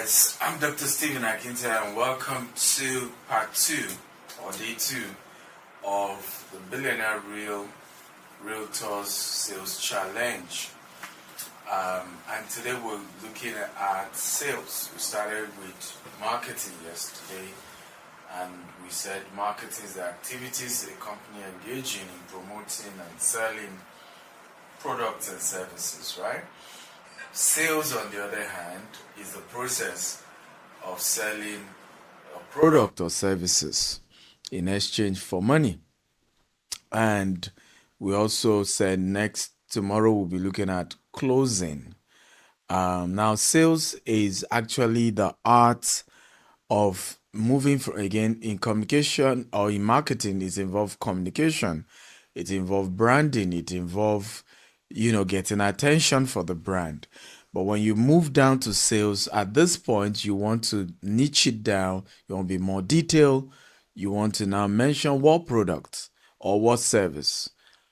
guys, I'm Dr. Stephen Akinta and welcome to part 2 or day 2 of the Billionaire Realtors Sales Challenge. And today we're looking at sales. We started with marketing yesterday, and we said marketing is the activities a company engaging in promoting and selling products and services, right? Sales, on the other hand, is the process of selling a product or services in exchange for money. And we also said tomorrow we'll be looking at closing. Now, sales is actually the art of moving from, again, in communication or in marketing, it involves communication, it involves branding, it involves getting attention for the brand. But when you move down to sales, at this point, you want to niche it down. You want to be more detailed. You want to now mention what product or what service,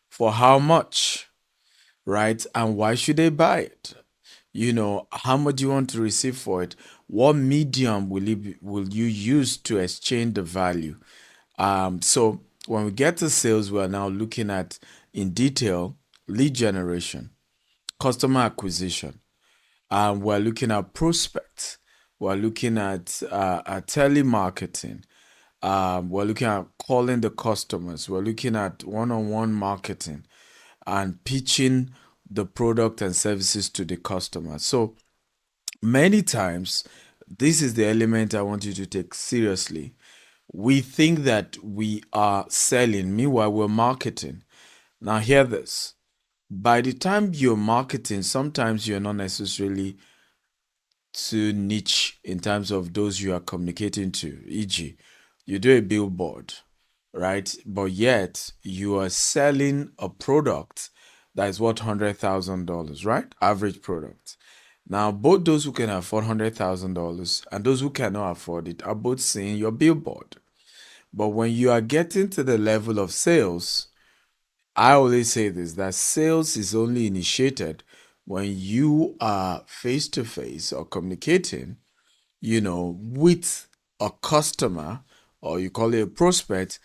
for how much, right? And why should they buy it? How much do you want to receive for it? What medium will you use to exchange the value? So when we get to sales, we are now looking at, in detail, lead generation, customer acquisition. We're looking at prospects. We're looking at telemarketing. We're looking at calling the customers. We're looking at one-on-one marketing and pitching the product and services to the customer. So many times, this is the element I want you to take seriously. We think that we are selling, meanwhile we're marketing. Now hear this. By the time you're marketing, sometimes you're not necessarily too niche in terms of those you are communicating to. E.g., you do a billboard, right? But yet you are selling a product that is worth $100,000, right? Average product. Now, both those who can afford $100,000 and those who cannot afford it are both seeing your billboard. But when you are getting to the level of sales, I always say this, that sales is only initiated when you are face to face or communicating, with a customer, or you call it a prospect,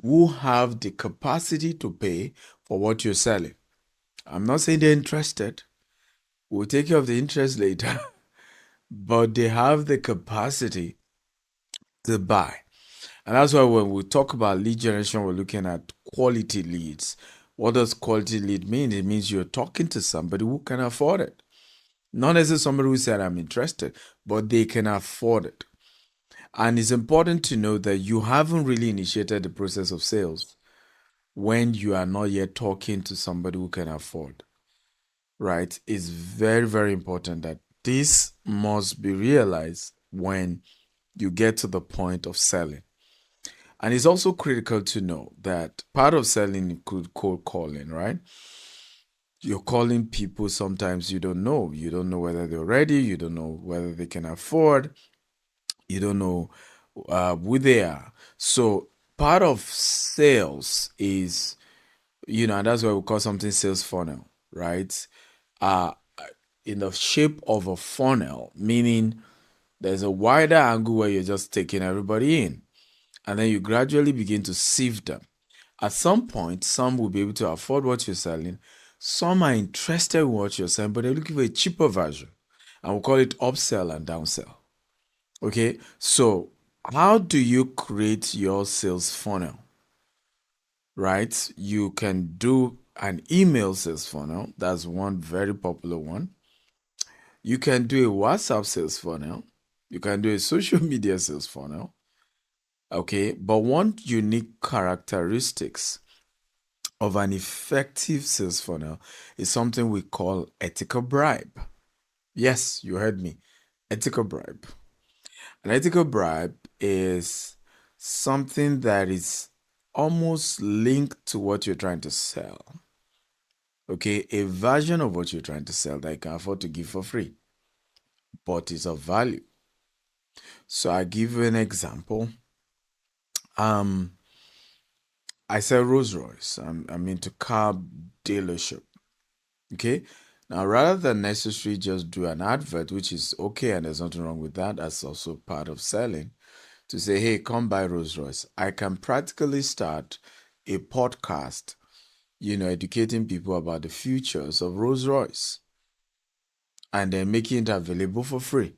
who have the capacity to pay for what you're selling. I'm not saying they're interested. We'll take care of the interest later. But they have the capacity to buy. And that's why when we talk about lead generation, we're looking at quality leads. What does quality lead mean? It means you're talking to somebody who can afford it. Not necessarily somebody who said, I'm interested, but they can afford it. And it's important to know that you haven't really initiated the process of sales when you are not yet talking to somebody who can afford. Right? It's very, very important that this must be realized when you get to the point of selling. And it's also critical to know that part of selling includes cold calling, right? You're calling people sometimes you don't know. You don't know whether they're ready. You don't know whether they can afford. You don't know who they are. So part of sales is, and that's why we call something sales funnel, right? In the shape of a funnel, meaning there's a wider angle where you're just taking everybody in, and then you gradually begin to sieve them. At some point, some will be able to afford what you're selling. Some are interested in what you're selling, but they're looking for a cheaper version. And we'll call it upsell and downsell. Okay, so how do you create your sales funnel? Right? You can do an email sales funnel. That's one very popular one. You can do a WhatsApp sales funnel. You can do a social media sales funnel. Okay, but one unique characteristics of an effective sales funnel is something we call ethical bribe. Yes, you heard me. Ethical bribe. An ethical bribe is something that is almost linked to what you're trying to sell. Okay, a version of what you're trying to sell that you can afford to give for free, but is of value. So I give you an example. I sell Rolls Royce. I'm into car dealership. Okay, Now, rather than necessarily just do an advert, which is okay and there's nothing wrong with that, that's also part of selling, to say, hey, come buy Rolls Royce, I can practically start a podcast, educating people about the futures of Rolls Royce and then making it available for free.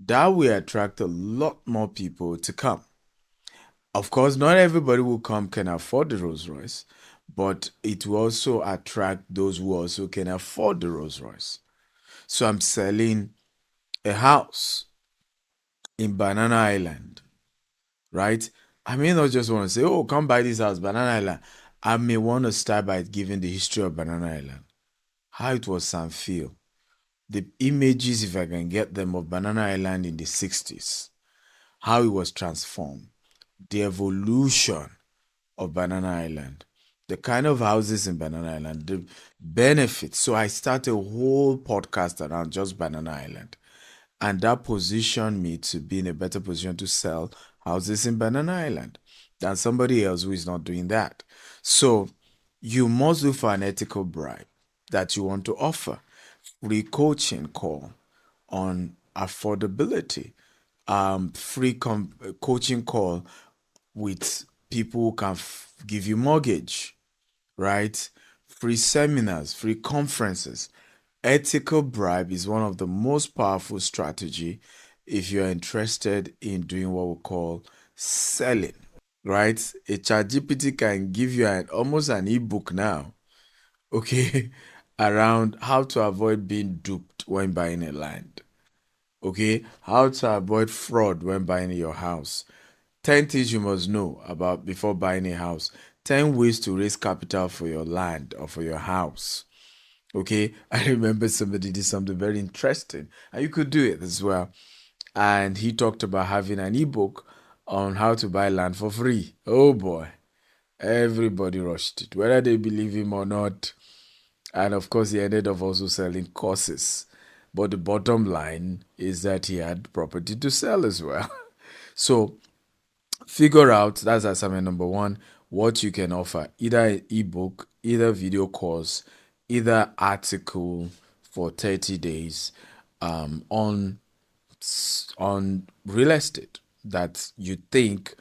That will attract a lot more people to come. Of course, not everybody who come can afford the Rolls Royce, but it will also attract those who also can afford the Rolls Royce. So I'm selling a house in Banana Island, right? I may not just want to say, oh, come buy this house, Banana Island. I may want to start by giving the history of Banana Island, how it was and feel, the images, if I can get them, of Banana Island in the 60s, how it was transformed, the evolution of Banana Island, the kind of houses in Banana Island, the benefits. So I started a whole podcast around just Banana Island. And that positioned me to be in a better position to sell houses in Banana Island than somebody else who is not doing that. So you must look for an ethical bribe that you want to offer. Free coaching call on affordability, free coaching call with people who can give you mortgage, right? Free seminars, free conferences. Ethical bribe is one of the most powerful strategy if you're interested in doing what we call selling, right? A ChatGPT can give you almost an ebook now, okay, around how to avoid being duped when buying a land, okay, how to avoid fraud when buying your house, 10 things you must know about before buying a house, 10 ways to raise capital for your land or for your house. Okay, I remember somebody did something very interesting, and you could do it as well. And he talked about having an ebook on how to buy land for free. Oh boy, everybody rushed it, whether they believe him or not. And of course, he ended up also selling courses. But the bottom line is that he had property to sell as well. So figure out, that's assignment number one, what you can offer, either an ebook, either video course, either article for 30 days on real estate that you think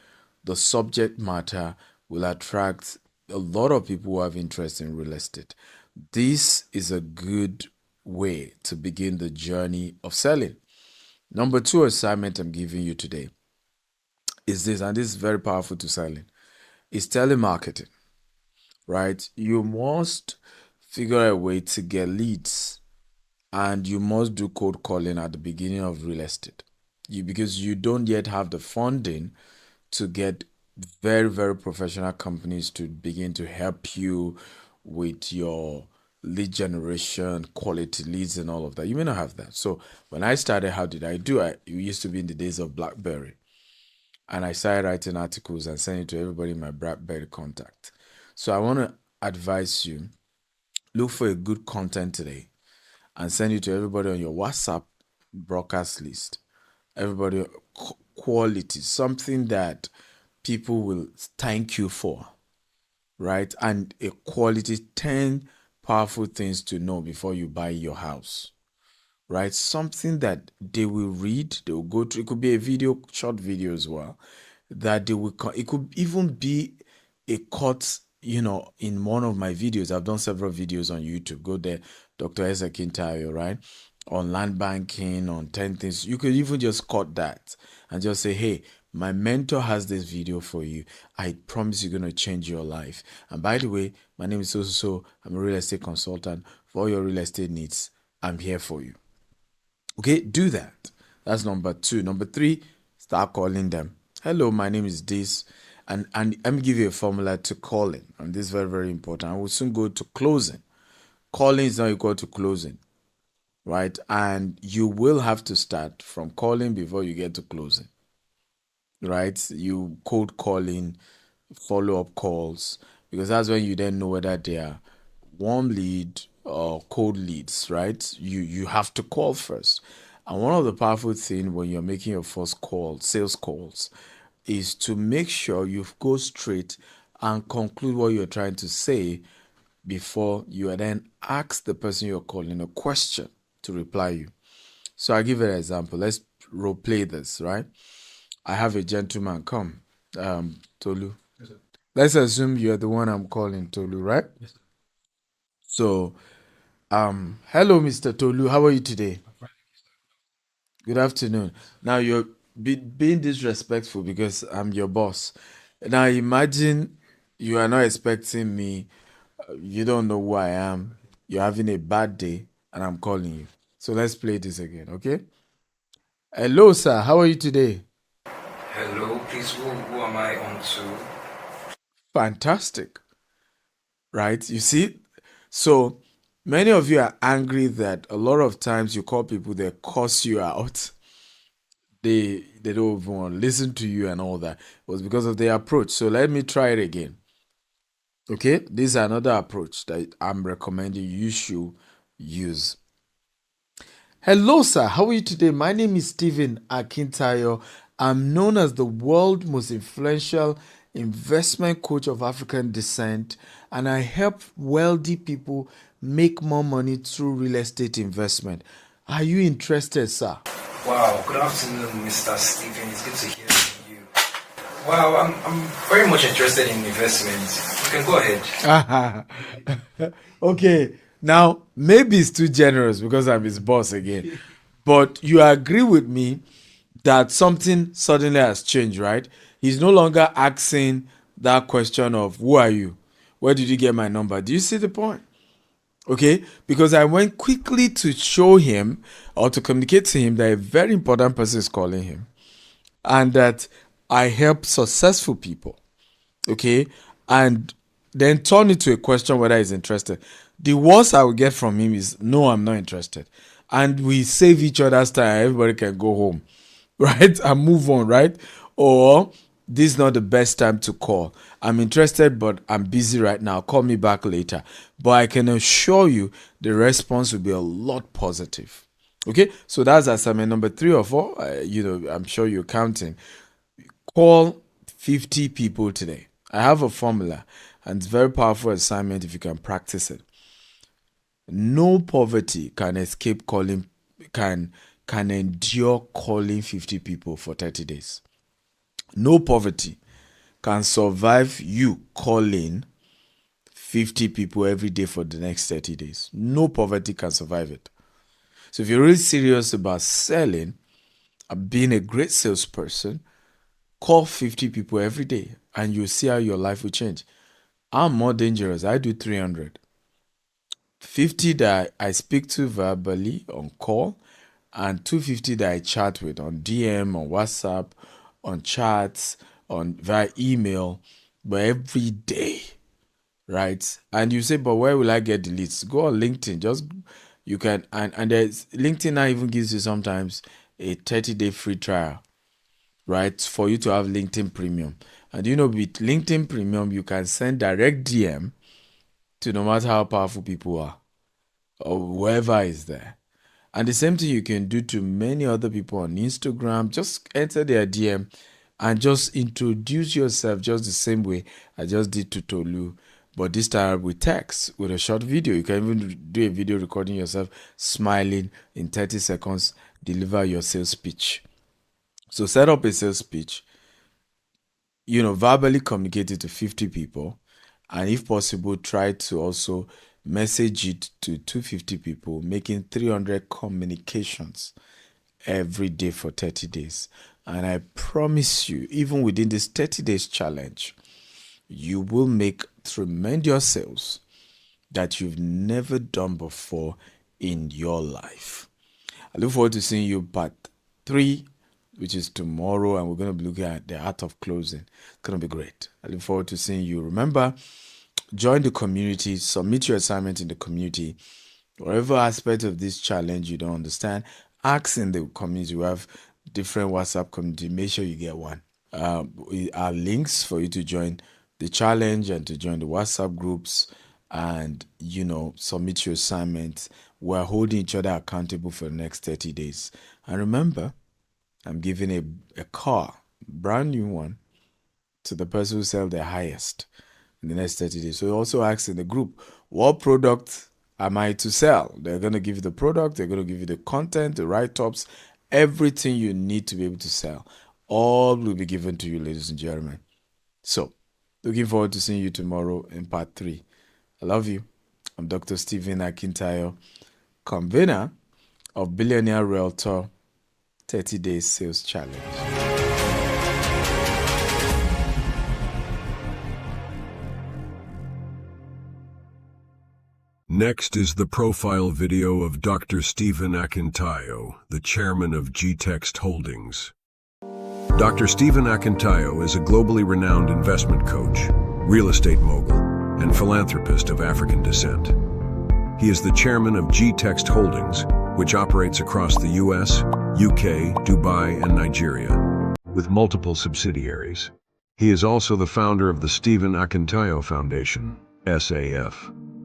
the subject matter will attract a lot of people who have interest in real estate. This is a good way to begin the journey of selling. Number two assignment I'm giving you today is this, and this is very powerful to selling, is telemarketing, right? You must figure a way to get leads, and you must do cold calling at the beginning of real estate. Because you don't yet have the funding to get very, very professional companies to begin to help you with your lead generation, quality leads, and all of that. You may not have that. So when I started, how did I do it? It used to be in the days of BlackBerry. And I started writing articles and sending it to everybody in my BlackBerry contact. So I want to advise you, look for a good content today and send it to everybody on your WhatsApp broadcast list. Everybody, quality, something that people will thank you for, right? And a quality 10 powerful things to know before you buy your house, right? Something that they will read, they will go through. It could be a video, short video as well, that they will, it could even be a cut, in one of my videos. I've done several videos on YouTube. Go there, Dr. Ezekintayo, right? On land banking, on 10 things. You could even just cut that and just say, hey, my mentor has this video for you. I promise you're going to change your life. And by the way, my name is so. I'm a real estate consultant. For all your real estate needs, I'm here for you. Okay, do that. That's number two. Number three, start calling them. Hello, my name is this. And let me give you a formula to calling. And this is very, very important. I will soon go to closing. Calling is not equal to closing, right? And you will have to start from calling before you get to closing, right? You cold calling, follow-up calls, because that's when you then know whether they are warm lead or cold leads, right? You have to call first. And one of the powerful things when you're making your first call, sales calls, is to make sure you go straight and conclude what you're trying to say before you then ask the person you're calling a question to reply you. So I'll give you an example. Let's role play this, right? I have a gentleman come, Tolu. Let's assume you're the one I'm calling, Tolu, right? So, hello, Mr. Tolu. How are you today? Good afternoon. Now you're being disrespectful because I'm your boss. Now imagine you are not expecting me. You don't know who I am. You're having a bad day, and I'm calling you. So let's play this again, okay? Hello, sir. How are you today? Hello, please, who am I on to? Fantastic, right? You see, so many of you are angry that a lot of times you call people, they cuss you out. They don't even want to listen to you and all that. It was because of their approach. So let me try it again. Okay, this is another approach that I'm recommending you should use. Hello, sir. How are you today? My name is Stephen Akintayo. I'm known as the world's most influential investment coach of African descent, and I help wealthy people make more money through real estate investment. Are you interested, sir? Wow, good afternoon, Mr. Stephen. It's good to hear from you. Wow, I'm very much interested in investment. You can go ahead. Okay, now maybe it's too generous because I'm his boss again, but you agree with me that something suddenly has changed, right? He's no longer asking that question of who are you? Where did you get my number? Do you see the point? Okay, because I went quickly to show him or to communicate to him that a very important person is calling him and that I help successful people. Okay, and then turn it to a question whether he's interested. The worst I will get from him is no, I'm not interested, and we save each other's time. Everybody can go home, right, and move on, right? Or this is not the best time to call. I'm interested, but I'm busy right now. Call me back later. But I can assure you the response will be a lot positive. Okay, so that's assignment number 3 or 4. I'm sure you're counting. Call 50 people today. I have a formula and it's a very powerful assignment if you can practice it. No poverty can escape calling can endure calling 50 people for 30 days. No poverty can survive you calling 50 people every day for the next 30 days. No poverty can survive it. So if you're really serious about selling and being a great salesperson, call 50 people every day and you'll see how your life will change. I'm more dangerous. I do 300. 50 that I speak to verbally on call, and 250 that I chat with on DM, on WhatsApp, on chats, on via email, but every day, right? And you say, but where will I get the leads? Go on LinkedIn. Just you can, and there's LinkedIn now even gives you sometimes a 30-day free trial, right? For you to have LinkedIn Premium. And with LinkedIn Premium, you can send direct DM to no matter how powerful people are or whoever is there. And the same thing you can do to many other people on Instagram. Just enter their DM and just introduce yourself just the same way I just did to Tolu. But this time with text, with a short video. You can even do a video recording yourself smiling in 30 seconds, deliver your sales pitch. So set up a sales pitch, verbally communicate it to 50 people. And if possible, try to also message it to 250 people, making 300 communications every day for 30 days. And I promise you, even within this 30 days challenge, you will make tremendous sales that you've never done before in your life. I look forward to seeing you part 3, which is tomorrow, and we're going to be looking at the art of closing. It's going to be great. I look forward to seeing you. Remember, join the community, submit your assignment in the community. Whatever aspect of this challenge you don't understand, ask in the community. We have different WhatsApp community. Make sure you get one. Our links for you to join the challenge and to join the WhatsApp groups and submit your assignments. We're holding each other accountable for the next 30 days. And remember, I'm giving a car, brand new one, to the person who sells the highest. in the next 30 days. So you also ask in the group, what product am I to sell? They're going to give you the product, they're going to give you the content, the write-ups, everything you need to be able to sell. All will be given to you, ladies and gentlemen. So, looking forward to seeing you tomorrow in part 3. I love you. I'm Dr. Stephen Akintayo, convener of Billionaire Realtor 30 Days Sales Challenge. Next is the profile video of Dr. Stephen Akintayo, the chairman of G-Text Holdings. Dr. Stephen Akintayo is a globally renowned investment coach, real estate mogul, and philanthropist of African descent. He is the chairman of G-Text Holdings, which operates across the US, UK, Dubai, and Nigeria, with multiple subsidiaries. He is also the founder of the Stephen Akintayo Foundation, SAF.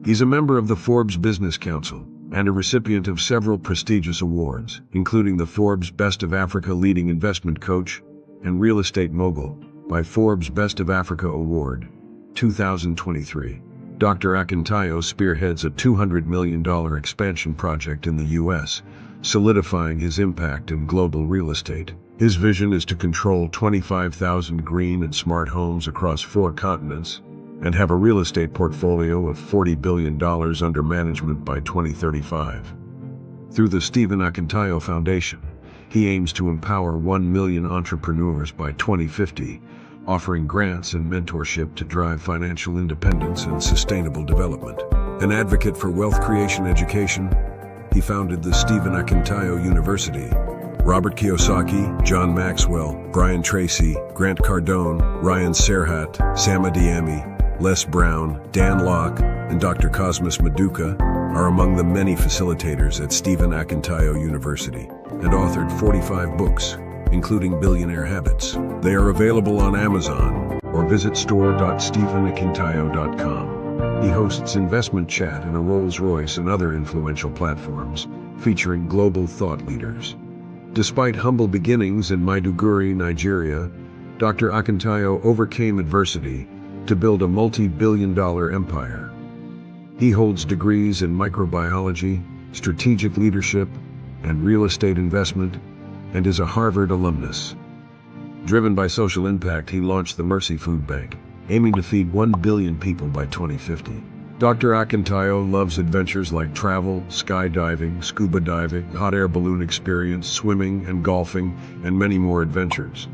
He's a member of the Forbes Business Council and a recipient of several prestigious awards, including the Forbes Best of Africa Leading Investment Coach and Real Estate Mogul by Forbes Best of Africa Award, 2023. Dr. Akintayo spearheads a $200 million expansion project in the U.S., solidifying his impact in global real estate. His vision is to control 25,000 green and smart homes across 4 continents and have a real estate portfolio of $40 billion under management by 2035. Through the Stephen Akintayo Foundation, he aims to empower 1 million entrepreneurs by 2050, offering grants and mentorship to drive financial independence and sustainable development. An advocate for wealth creation education, he founded the Stephen Akintayo University. Robert Kiyosaki, John Maxwell, Brian Tracy, Grant Cardone, Ryan Serhat, Sama Diami, Les Brown, Dan Locke, and Dr. Cosmas Maduka are among the many facilitators at Stephen Akintayo University and authored 45 books, including Billionaire Habits. They are available on Amazon or visit store.stephenakintayo.com. He hosts investment chat in a Rolls-Royce and other influential platforms, featuring global thought leaders. Despite humble beginnings in Maiduguri, Nigeria, Dr. Akintayo overcame adversity to build a multi-billion-dollar empire. He holds degrees in microbiology, strategic leadership, and real estate investment, and is a Harvard alumnus. Driven by social impact, he launched the Mercy Food Bank, aiming to feed 1 billion people by 2050. Dr. Akintayo loves adventures like travel, skydiving, scuba diving, hot air balloon experience, swimming and golfing, and many more adventures.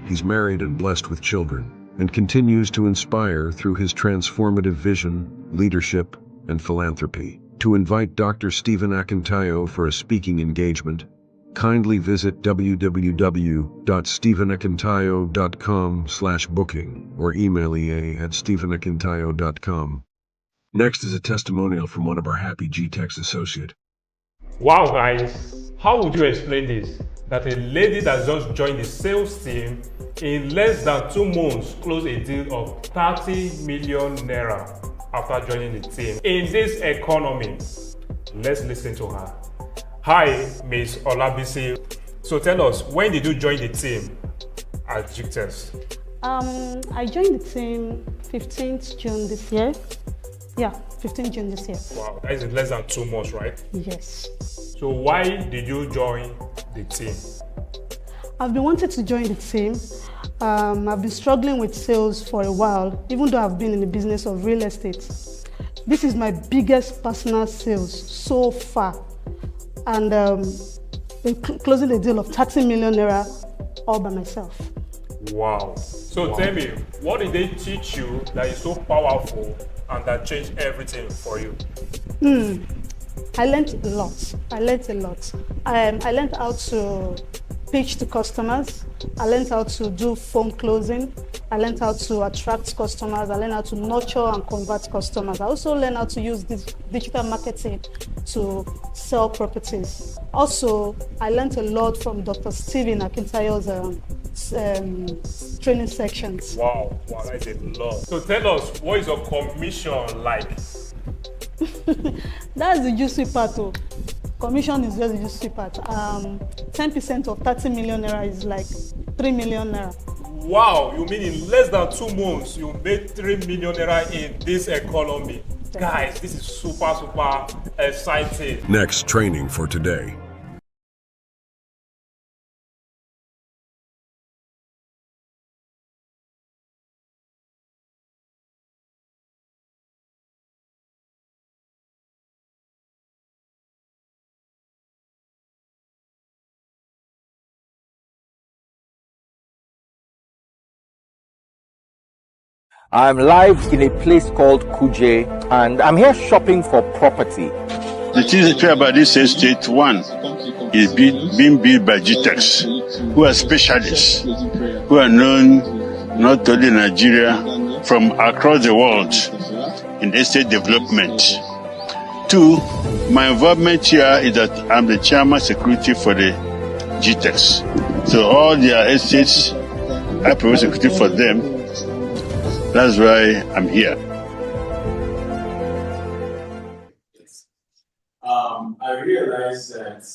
He's married and blessed with children, and continues to inspire through his transformative vision, leadership, and philanthropy. To invite Dr. Stephen Akintayo for a speaking engagement, kindly visit www.stephenakintayo.com/booking or email ea@stephenakintayo.com. Next is a testimonial from one of our happy G-Text associate. Wow guys, how would you explain this? That a lady that just joined the sales team in less than 2 months closed a deal of 30 million naira after joining the team. In this economy, let's listen to her. Hi, Ms. Olabisi. So tell us, when did you join the team at G-Text? I joined the team 15th June this year. Yeah, 15th June this year. Wow, that is in less than 2 months, right? Yes. So why did you join the team? I've been wanting to join the team. I've been struggling with sales for a while, even though I've been in the business of real estate. This is my biggest personal sales so far. And closing a deal of 30 million naira all by myself. Wow. So Tell me, what did they teach you that is so powerful and that changed everything for you? I learned a lot. I learned how to pitch to customers. I learned how to do phone closing. I learned how to attract customers. I learned how to nurture and convert customers. I also learned how to use this digital marketing to sell properties. Also, I learned a lot from Dr. Stephen Akintayo's training sections. Wow, that is a lot. So tell us, what is your commission like? That's the juicy part. Commission is just the juicy part. 10% of 30 million naira is like 3 million naira. Wow, you mean in less than 2 months, you made 3 million naira in this economy? Guys, this is super, super exciting. Next training for today. I'm live in a place called Kuje, and I'm here shopping for property. The thing true about this estate, one, is being built by GTEX, who are specialists, who are known not only in Nigeria, from across the world in estate development. Two, my involvement here is that I'm the chairman security for the GTEX. So all their estates, I provide security for them. That's why I'm here. I realized that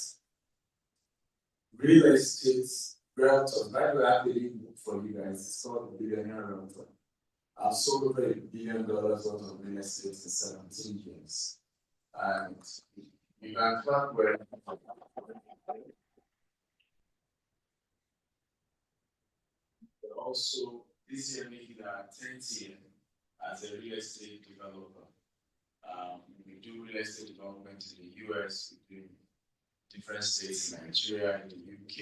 real estate realtor, that will actually book for you guys. It's called the Billionaire realtor. I've sold over $1 billion worth of real estate in 17 years. And you can track where also this year making our 10th year as a real estate developer. We do real estate development in the US, we do different states in Nigeria, in the UK,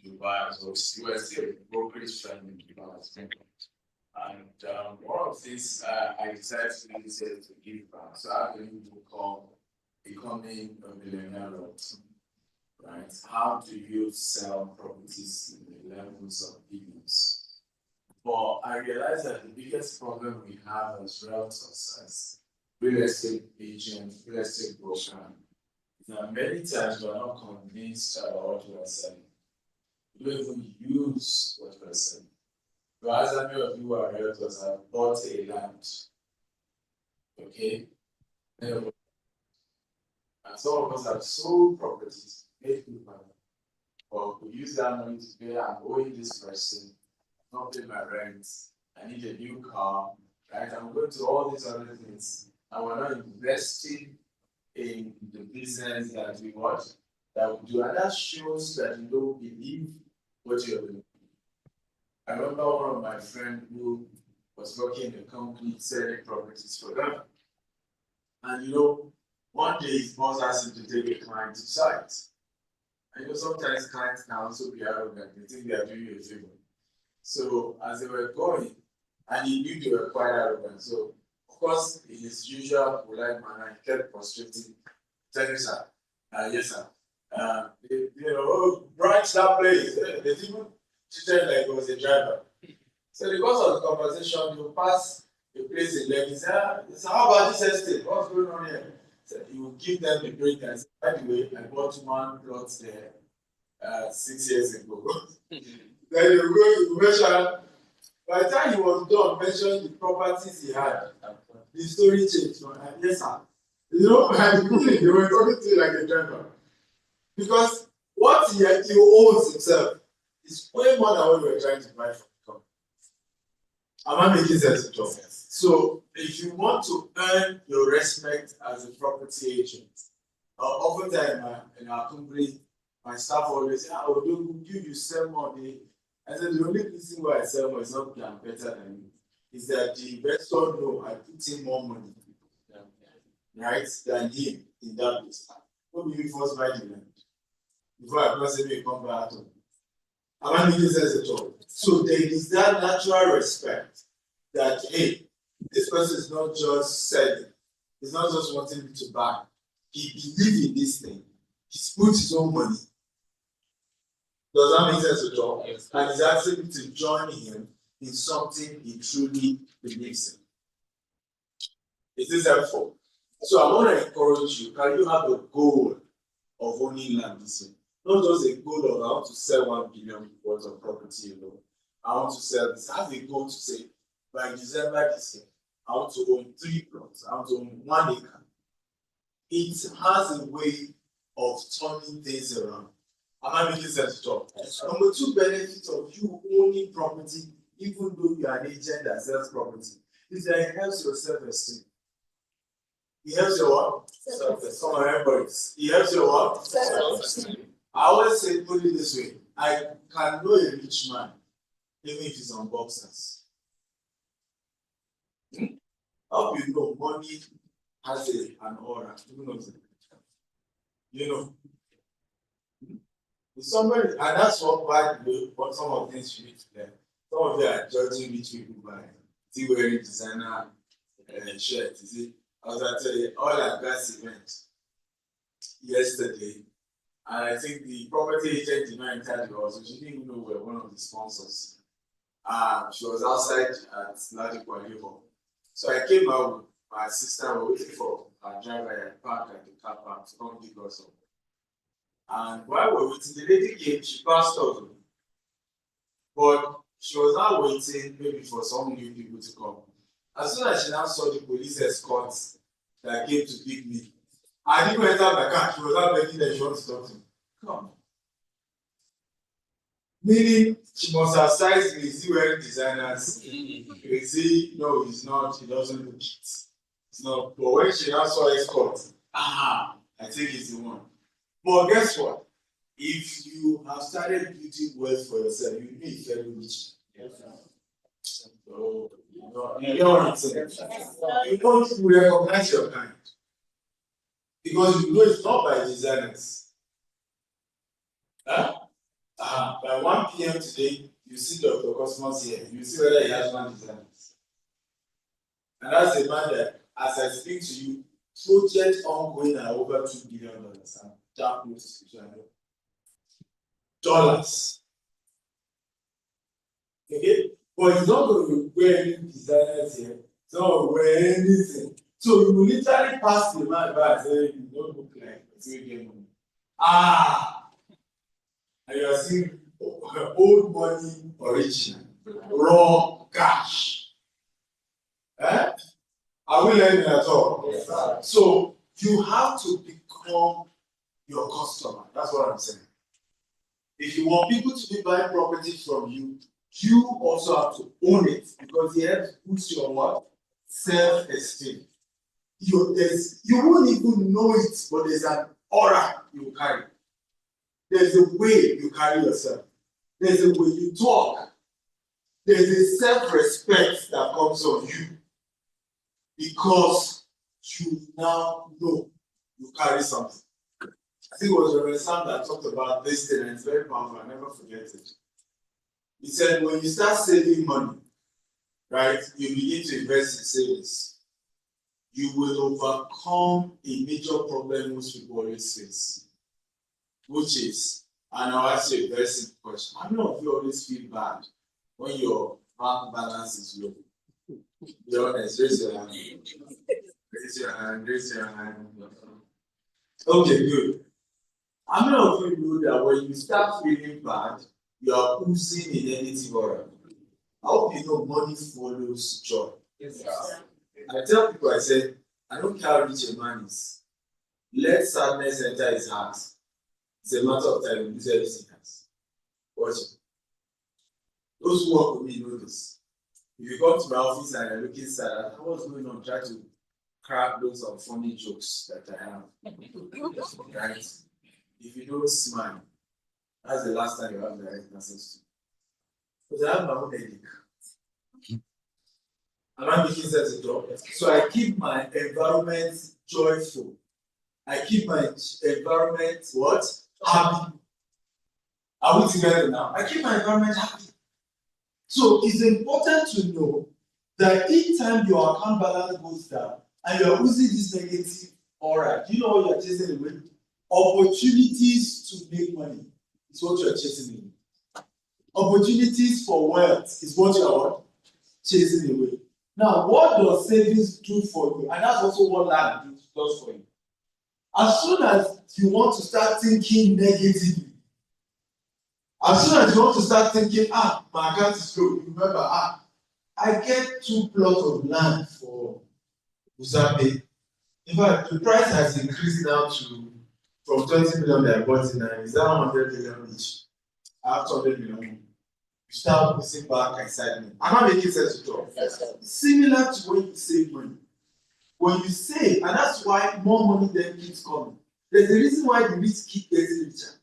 Dubai, as well as US brokerage firm in Dubai as well. And one of these I decided to do is to give back. So I have a book called Becoming a Billionaire Realtor. Right? How do you sell properties in the levels of billions? But I realized that the biggest problem we have as realtors, as real estate agents, real estate brokers, is that many times we are not convinced about what we are selling. We don't even use what we are selling. But as many of you are realtors have bought a land, okay? And some of us have sold properties, made good money, but we use that money to pay, I'm owing this person, not pay my rent, I need a new car, right? I'm going to all these other things, and we're not investing in the business that we want, that we do. And that shows that you don't believe what you're doing. I remember one of my friends who was working in a company selling properties for them. And one day his boss asked him to take a client to site. And sometimes clients can also be arrogant, they think they are doing you a favor. So as they were going, and he knew they were quite arrogant. So of course, in his usual polite manner, he kept frustrating. Tell you, sir, yes, sir. Branch that place. They even treated like he was a driver. So because of the conversation, you pass a place in Lekki. So how about this estate? What's going on here? So you will give them the break and say, by the way, I bought one plot there 6 years ago. Then you mention, by the time he was done mentioning the properties he had, the story changed from yes, sir. At the beginning, they were talking to you like a driver. Because what he owns himself is way more than what we were trying to buy from the company. Am I making sense of it? So, if you want to earn your respect as a property agent, oftentimes in our company, my staff always say, we'll give you sell more. I said, the only reason why I sell more is not that I'm better than you, is that the investor know I put in more money, right, than him in that business. What will you first buy the land? Before I possibly come back to. Am I making sense at all? So there is that natural respect that, hey, this person is not just selling, he's not just wanting me to buy. He believes in this thing. He's put his own money. Does that make sense at all? Yes. And he's asking me to join him in something he truly believes in. Is this helpful? So I want to encourage you, can you have a goal of owning land this year? Not just a goal of I want to sell 1 billion worth of property alone. I want to sell this. I have a goal to say by December this year, I want to own 3 plots. I want to own 1 acre. It has a way of turning things around. Am I making sense at all? Number two benefit of you owning property, even though you are an agent that sells property, is that it helps your self-esteem. It helps your what? Self-esteem. Come on, everybody. It helps your what? Self-esteem. I always say, put it this way: I can know a rich man even if he's on boxers. How do you know money has an aura? You know. Somebody, and that's what some of the things you need to learn. Some of you are judging rich people by is he wearing designer shirt? Is it? I was actually all at gas event yesterday, and I think the property agent did not enter us, so she didn't even know we were one of the sponsors. She was outside at Ladipo Hall. So I came out with my sister, we were waiting for our driver at park at the car park to come pick us up. And while we were waiting, the lady came, she passed us. But she was now waiting maybe for some new people to come. As soon as she now saw the police escort that came to pick me, I didn't enter my car. She was not begging that she wants to talk to me. Come. Meaning, she must have sized me. Is he wearing designers? Is he? No, he's not. He doesn't look it. It's not. But when she now saw escort, I think he's the one. But guess what? If you have started building wealth for yourself, you need a very rich. So, you know what I'm saying? You don't recognize your kind. Because you know it's not by designers. Huh? By 1 p.m. today, you see Dr. Cosmos here. You see whether he has one designers. And that's a man that, as I speak to you, projects ongoing are over $2 billion. That close to $200. Okay? But he's not going to wear any designers here. He's not going to wear anything. So you will literally pass the man by and say, you don't look like it's really money. And you are seeing old money original, raw cash. Are we learning at all? Yes, sir. So you have to become your customer. That's what I'm saying. If you want people to be buying property from you, you also have to own it because it helps boost your what? Self-esteem. You won't even know it, but there's an aura you carry. There's a way you carry yourself. There's a way you talk. There's a self-respect that comes on you because you now know you carry something. I think it was Reverend Sam that talked about this thing, and it's very powerful. I never forget it. He said, when you start saving money, right, you begin to invest in savings, you will overcome a major problem most people always face, which is, and I'll ask you a very simple question. How many of you always feel bad when your bank balance is low? Be honest, raise your hand. Raise your hand, raise your hand. Okay, good. How many of you know that when you start feeling bad, you are oozing a negative aura? I hope you know money follows joy. Yes, I tell people, I said, I don't care how rich a man is. Let sadness enter his heart. It's a matter of time, you lose everything else. Watch it. Those who work with me know this. If you come to my office and you're looking sad, I know what's going on, try to crack those of funny jokes that I have. Right? If you don't smile, that's the last time you have the right access to. Because I have my own headache. Am I making sense at all? So I keep my environment joyful. I keep my environment what? Happy. Are we together now? I keep my environment happy. So it's important to know that each time your account balance goes down and you're using this negative aura, do you know what you're chasing away? Opportunities to make money is what you're chasing away. Opportunities for wealth is what you're chasing away. Now, what does savings do for you? And that's also what land does for you. As soon as you want to start thinking negatively, as soon as you want to start thinking, my account is low, remember, I get 2 plots of land for Uzape. In fact, the price has increased now to from 20 million that I bought in, is that 100 million each? I have 200 million. You start missing back excitement. I'm not making sense at all. Yes, similar to when you save money. When you save, and that's why more money then keeps coming. There's a reason why the rich keep getting richer.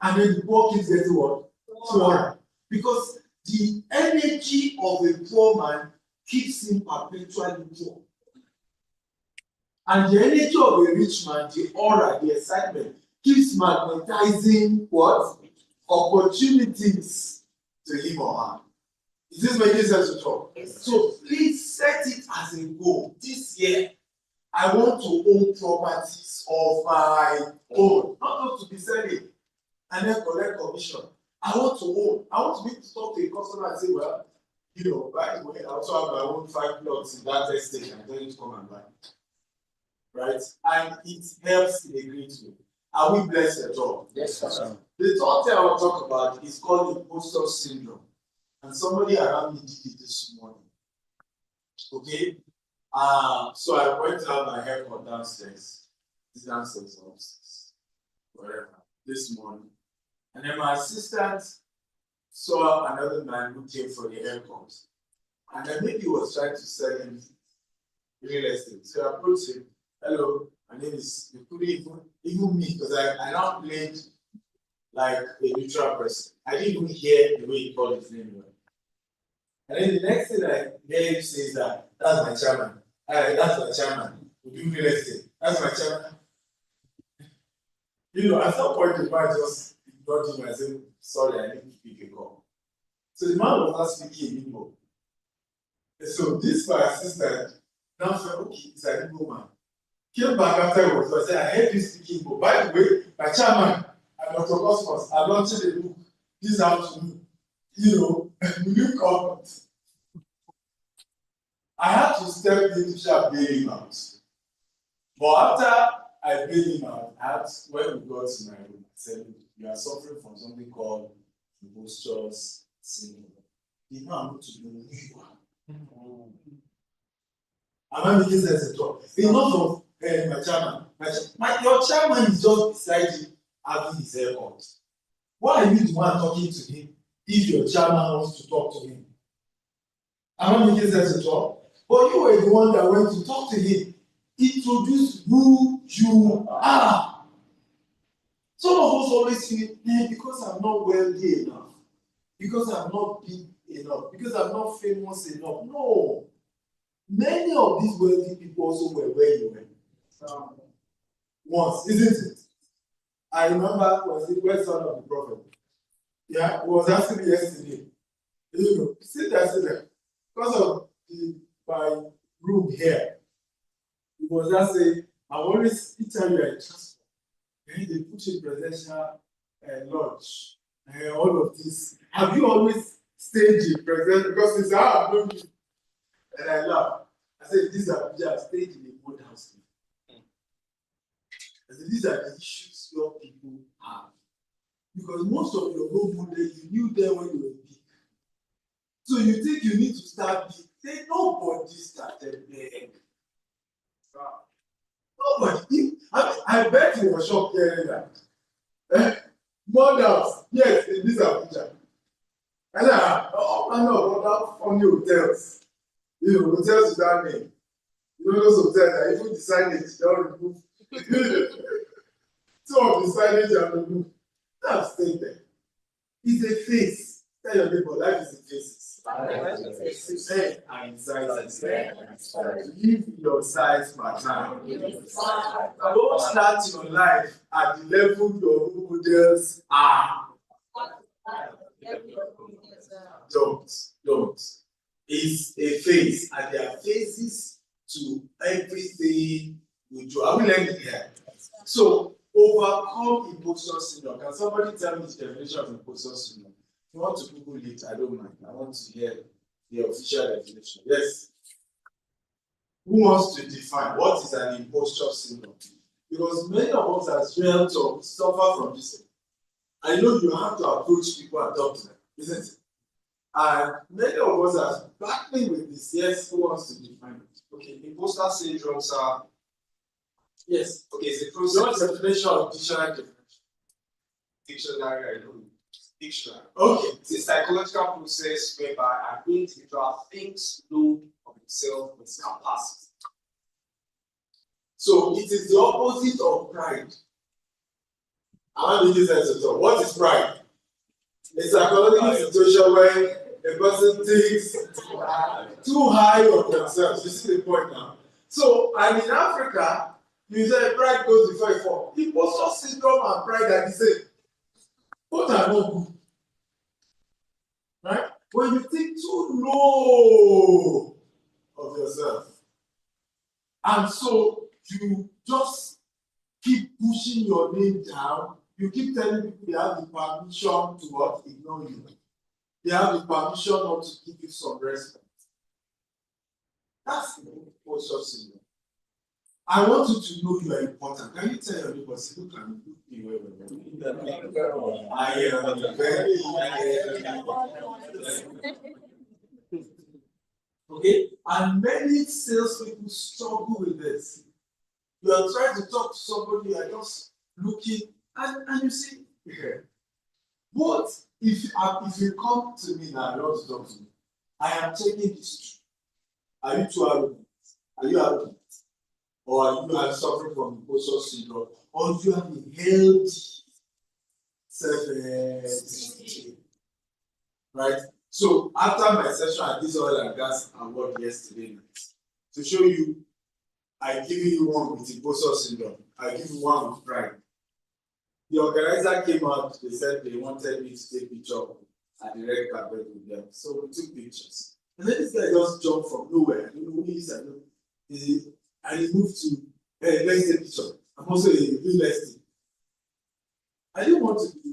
And then the poor keeps getting what? Poorer. Because the energy of a poor man keeps him perpetually poor. And the energy of a rich man, the aura, the excitement, keeps magnetizing what? Opportunities to him or her. Is this making sense at all? Yes. So please set it as a goal. This year, I want to own properties of my own, not to be selling and then collect commission. I want to own. I want to be able to talk to a customer and say, well, by the way, I also have my own 5 plots in that estate. I'm going to come and buy. Right? And it helps in a great way. Are we blessed at all? Yes, sir. The third thing I will talk about is called imposter syndrome. And somebody around me did it this morning. Okay? So I went to have my haircut downstairs. Downstairs or upstairs. Wherever. This morning. And then my assistant saw another man who came for the haircut. And then maybe he was trying to sell him real estate. So I approached him. Hello, my name is, you couldn't even me, because I now played like a neutral person. I didn't even hear the way he called his name. And then the next thing I hear him say is that, that's my chairman. That's my chairman. We do real estate. That's my chairman. At some point, the man just ignored him and said, sorry, I need to pick a call. So the man was not speaking in Igbo. So this my assistant now said, okay, it's an Igbo man. Came back afterwards, so I said, I heard you speaking Igbo. By the way, my chairman and Dr. Cosmos are launching a book this afternoon. Will you come? I had to step in to bail him out. But after I bailed him out, when we got to my room, I said, you are suffering from something called imposter syndrome. The man wants to know who you are. Am I making sense at all? Enough of my chairman. Your chairman is just beside you having his haircut. Why are you the one talking to him if your chairman wants to talk to him? Am I making sense at all? But you were the one that went to talk to him. Introduce who you are. Some of us always feel, because I'm not wealthy enough, because I'm not big enough, because I'm not famous enough. No. Many of these wealthy people also were where you were. Once, isn't it? I remember was the great son of the prophet. Yeah, he was asking me yesterday. Sit there. Because of my room here, he was just saying, I always tell you a transport. They put you in presidential lodge and all of this. Have you always stayed in president? Because it's how I'm looking. And I laugh. I said, these are I've stayed in a good house. I said, these are the issues your people have. Because most of your role models, you knew them when you were big. So you think you need to start big. Say, nobody started big. Nobody. I bet you were shocked hearing that. Models, yes, in this Abuja. And all manner of other funny hotels. Hotels without name. Those hotels that even the signage don't remove. Some of the signage are removed. That's staying there. It's a face. Tell your neighbor, life is a face. Say anxiety. Live your size pattern. Don't start your life at the level your role models are. Don't. It's a phase, and there are phases to everything we do. Are we learning here? So, overcome imposter syndrome. Can somebody tell me the definition of imposter syndrome? If you want to Google it, I don't mind. I want to hear the official definition. Yes. Who wants to define what is an imposter syndrome? Because many of us as realtors suffer from this. I know you have to approach people and talk to them, isn't it? And many of us are battling with this. Yes, who wants to define it? Okay, imposter syndromes are Yes. Okay, it's a process. What's the definition of dictionary definition? Dictionary, I know. Dictionary. Okay. It's a psychological process whereby an individual thinks low of himself with his capacity. So it is the opposite of pride. I want to use that to talk. What is pride? A psychological situation where a person thinks too high of themselves. You see the point now? So, and in Africa, you say pride goes before a fall. Imposter syndrome and pride are the same. Both are not good. Right? When you think too low of yourself, and so you just keep pushing your name down, you keep telling people they have the permission to what? Ignore you. They have the permission not to give you some respect. That's the imposter syndrome. I want you to know you are important. Can you tell your neighbor, see, look at me, I am very okay? And many salespeople struggle with this. You are trying to talk to somebody, you are just looking, and you see, but if you come to me now, you want to talk to me, I am checking this. Are you too arrogant? Are you arrogant? Or are you suffering from imposter syndrome? Or do you have a healthy self-esteem? Right? So after my session at this oil and gas award yesterday night, to show you, I give you one with imposter syndrome. I give you one with pride. The organizer came out, they said they wanted me to take picture at the red carpet with them. So we took pictures. And then this guy just jumped from nowhere. I don't know who he is, and he moved to, hey, let's take a picture. I'm also a real estate. I didn't want to be.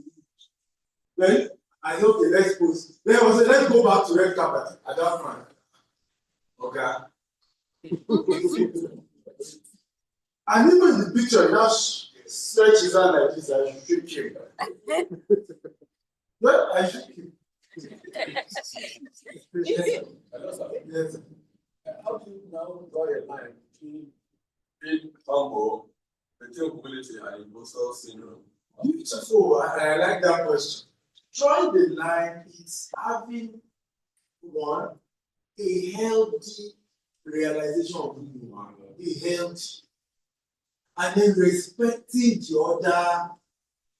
Then I know the let's post. Then I was like, let's go back to red carpet at that point. Okay. And even in the picture, he now stretch his hand like this, I should shake him. Well, I shook him. Yes. How do you now draw a line between being humble, between humility and imposter syndrome? Beautiful. I like that question. Drawing the line is having one, a healthy realization of who you are, a healthy, and then respecting the other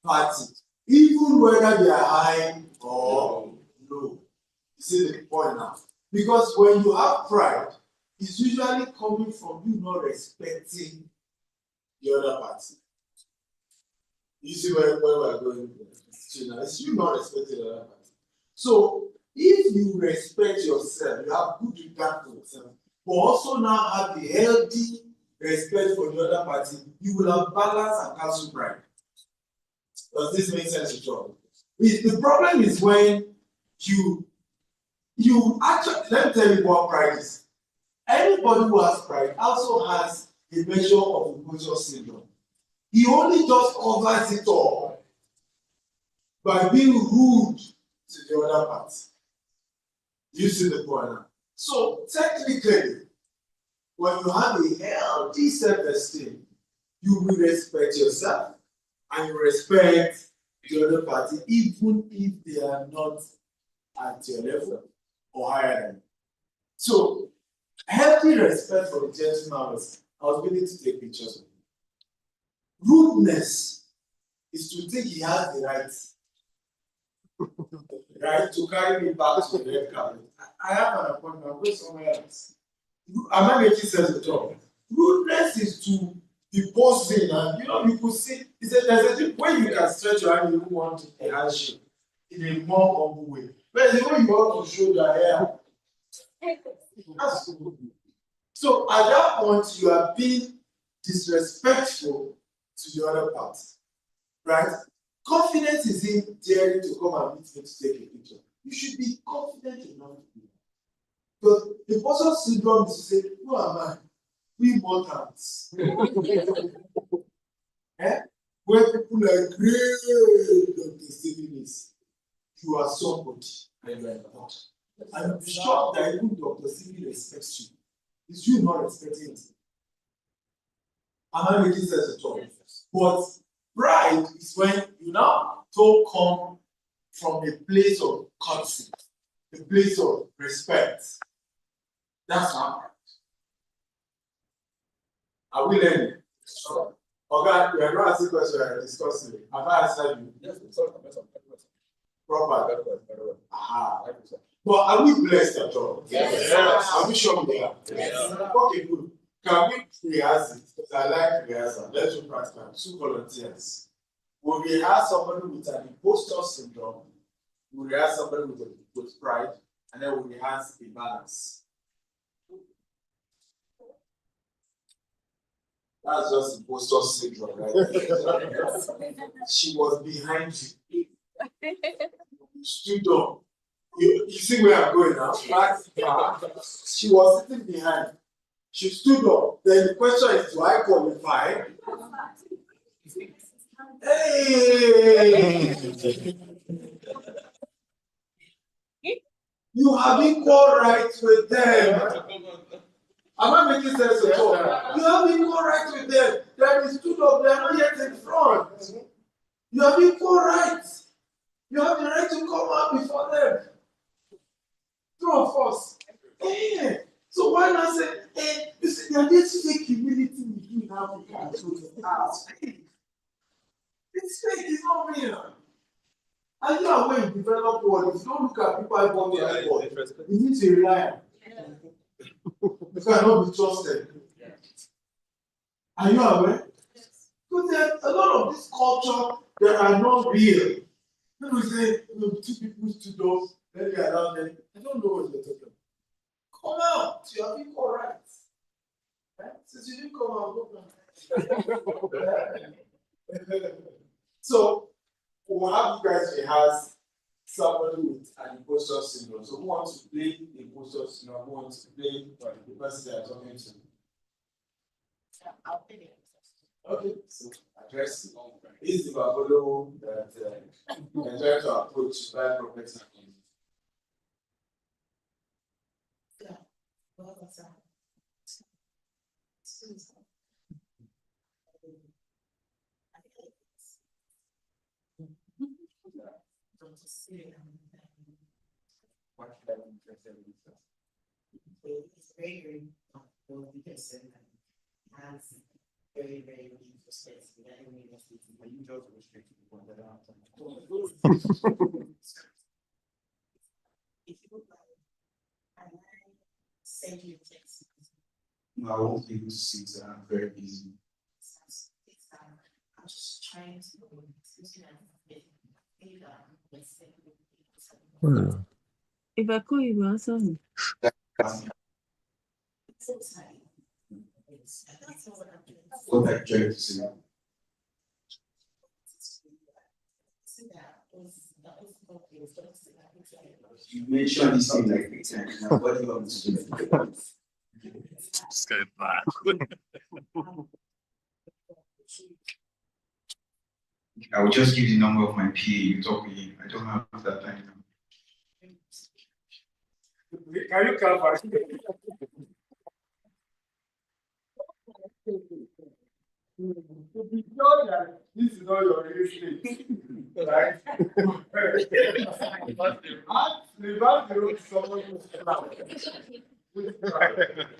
party, even whether they are high or low. You see the point now? Because when you have pride, it's usually coming from you not respecting the other party. You see where we're going? It's you not respecting the other party. So if you respect yourself, you have good regard for yourself, but also now have the healthy respect for the other party, you will have balance and cancel pride. Does this make sense to you? The problem is when you actually, let me tell you what pride is. Anybody who has pride also has a measure of imposter syndrome. He only just covers it all by being rude to the other party. You see the point now? So technically, when you have a healthy self-esteem, you will respect yourself and you respect the other party, even if they are not at your level or higher than you. So, healthy respect for the gentleman I was willing to take pictures of him. Rudeness is to think he has the right to carry me back to the red carpet. I have an appointment, I'm going somewhere else. Am I making sense at all? Rudeness is to be bossing, and you could see, there's a way you can stretch your hand, you want a handshake in a more humble way. But the way you want to show your hair, that's good. So at that point, you are being disrespectful to the other party, right? Confidence is in daring to come and meet me to take a picture. You should be confident enough to do that. Because the imposter syndrome is to say, who am I? We mortals. Where people are great Dr. Stephen is, you are somebody and you are important. And you'll be shocked that even Dr. Stephen respects you. It's you not respecting it. Am I making sense at all? But pride is when you now don't come from a place of courtesy, a place of respect. That's not pride. Are we learning? Sure. Okay, we are not asking questions, we are discussing it. Have I answered you? Yes, proper. Aha. But are we blessed at all? Yes. Are we sure we are? Yes. Okay, good. Can we rehearse it? Because I like rehearsal. Let's do practical. 2 volunteers. We'll rehearse somebody with an imposter syndrome. We'll rehearse somebody with pride. And then we'll rehearse a balance. That's just imposter syndrome, right? She was behind you. You stood up. You see where I'm going now? She was sitting behind. She stood up. Then the question is, do I qualify? Hey! You have equal rights with them. Am I making sense at all? You have equal rights with them. Then they stood up, they are not yet in front. You have equal rights. You have the right to come out before them. 2 of us. Hey. So why not say, hey, you see, there is fake humility we do in Africa. It's fake. It's fake, it's not real. And you are when you develop world, if you don't look at people born there, you need to rely on. You cannot be trusted. Are you aware? Because there's a lot of this culture that are not real. People say, 2 people stood up, then they allow them. I don't know what you're talking about. Come out, you have equal rights. Right? Since you didn't come out, go back. So, we'll have you guys rehearse somebody with an imposter syndrome. So, who wants to play the imposter syndrome? Who wants to play the person they are talking to? I'll play the Okay, so address this is the Babolo that enjoy to approach by property. It's very, very important because it has very, very deep perspective. You just restrict people that are if you look at it, I send you a text. No, I won't be able to see it. I'm very busy. I'm just trying to if I call you, answer me. What I try to say. You mentioned this thing like 3 times. Now, what do you want to do? Just get bad. I will just give the number of my PA. You talk with him. I don't have that time now. Can you clarify? To be sure that this is not your real estate, right?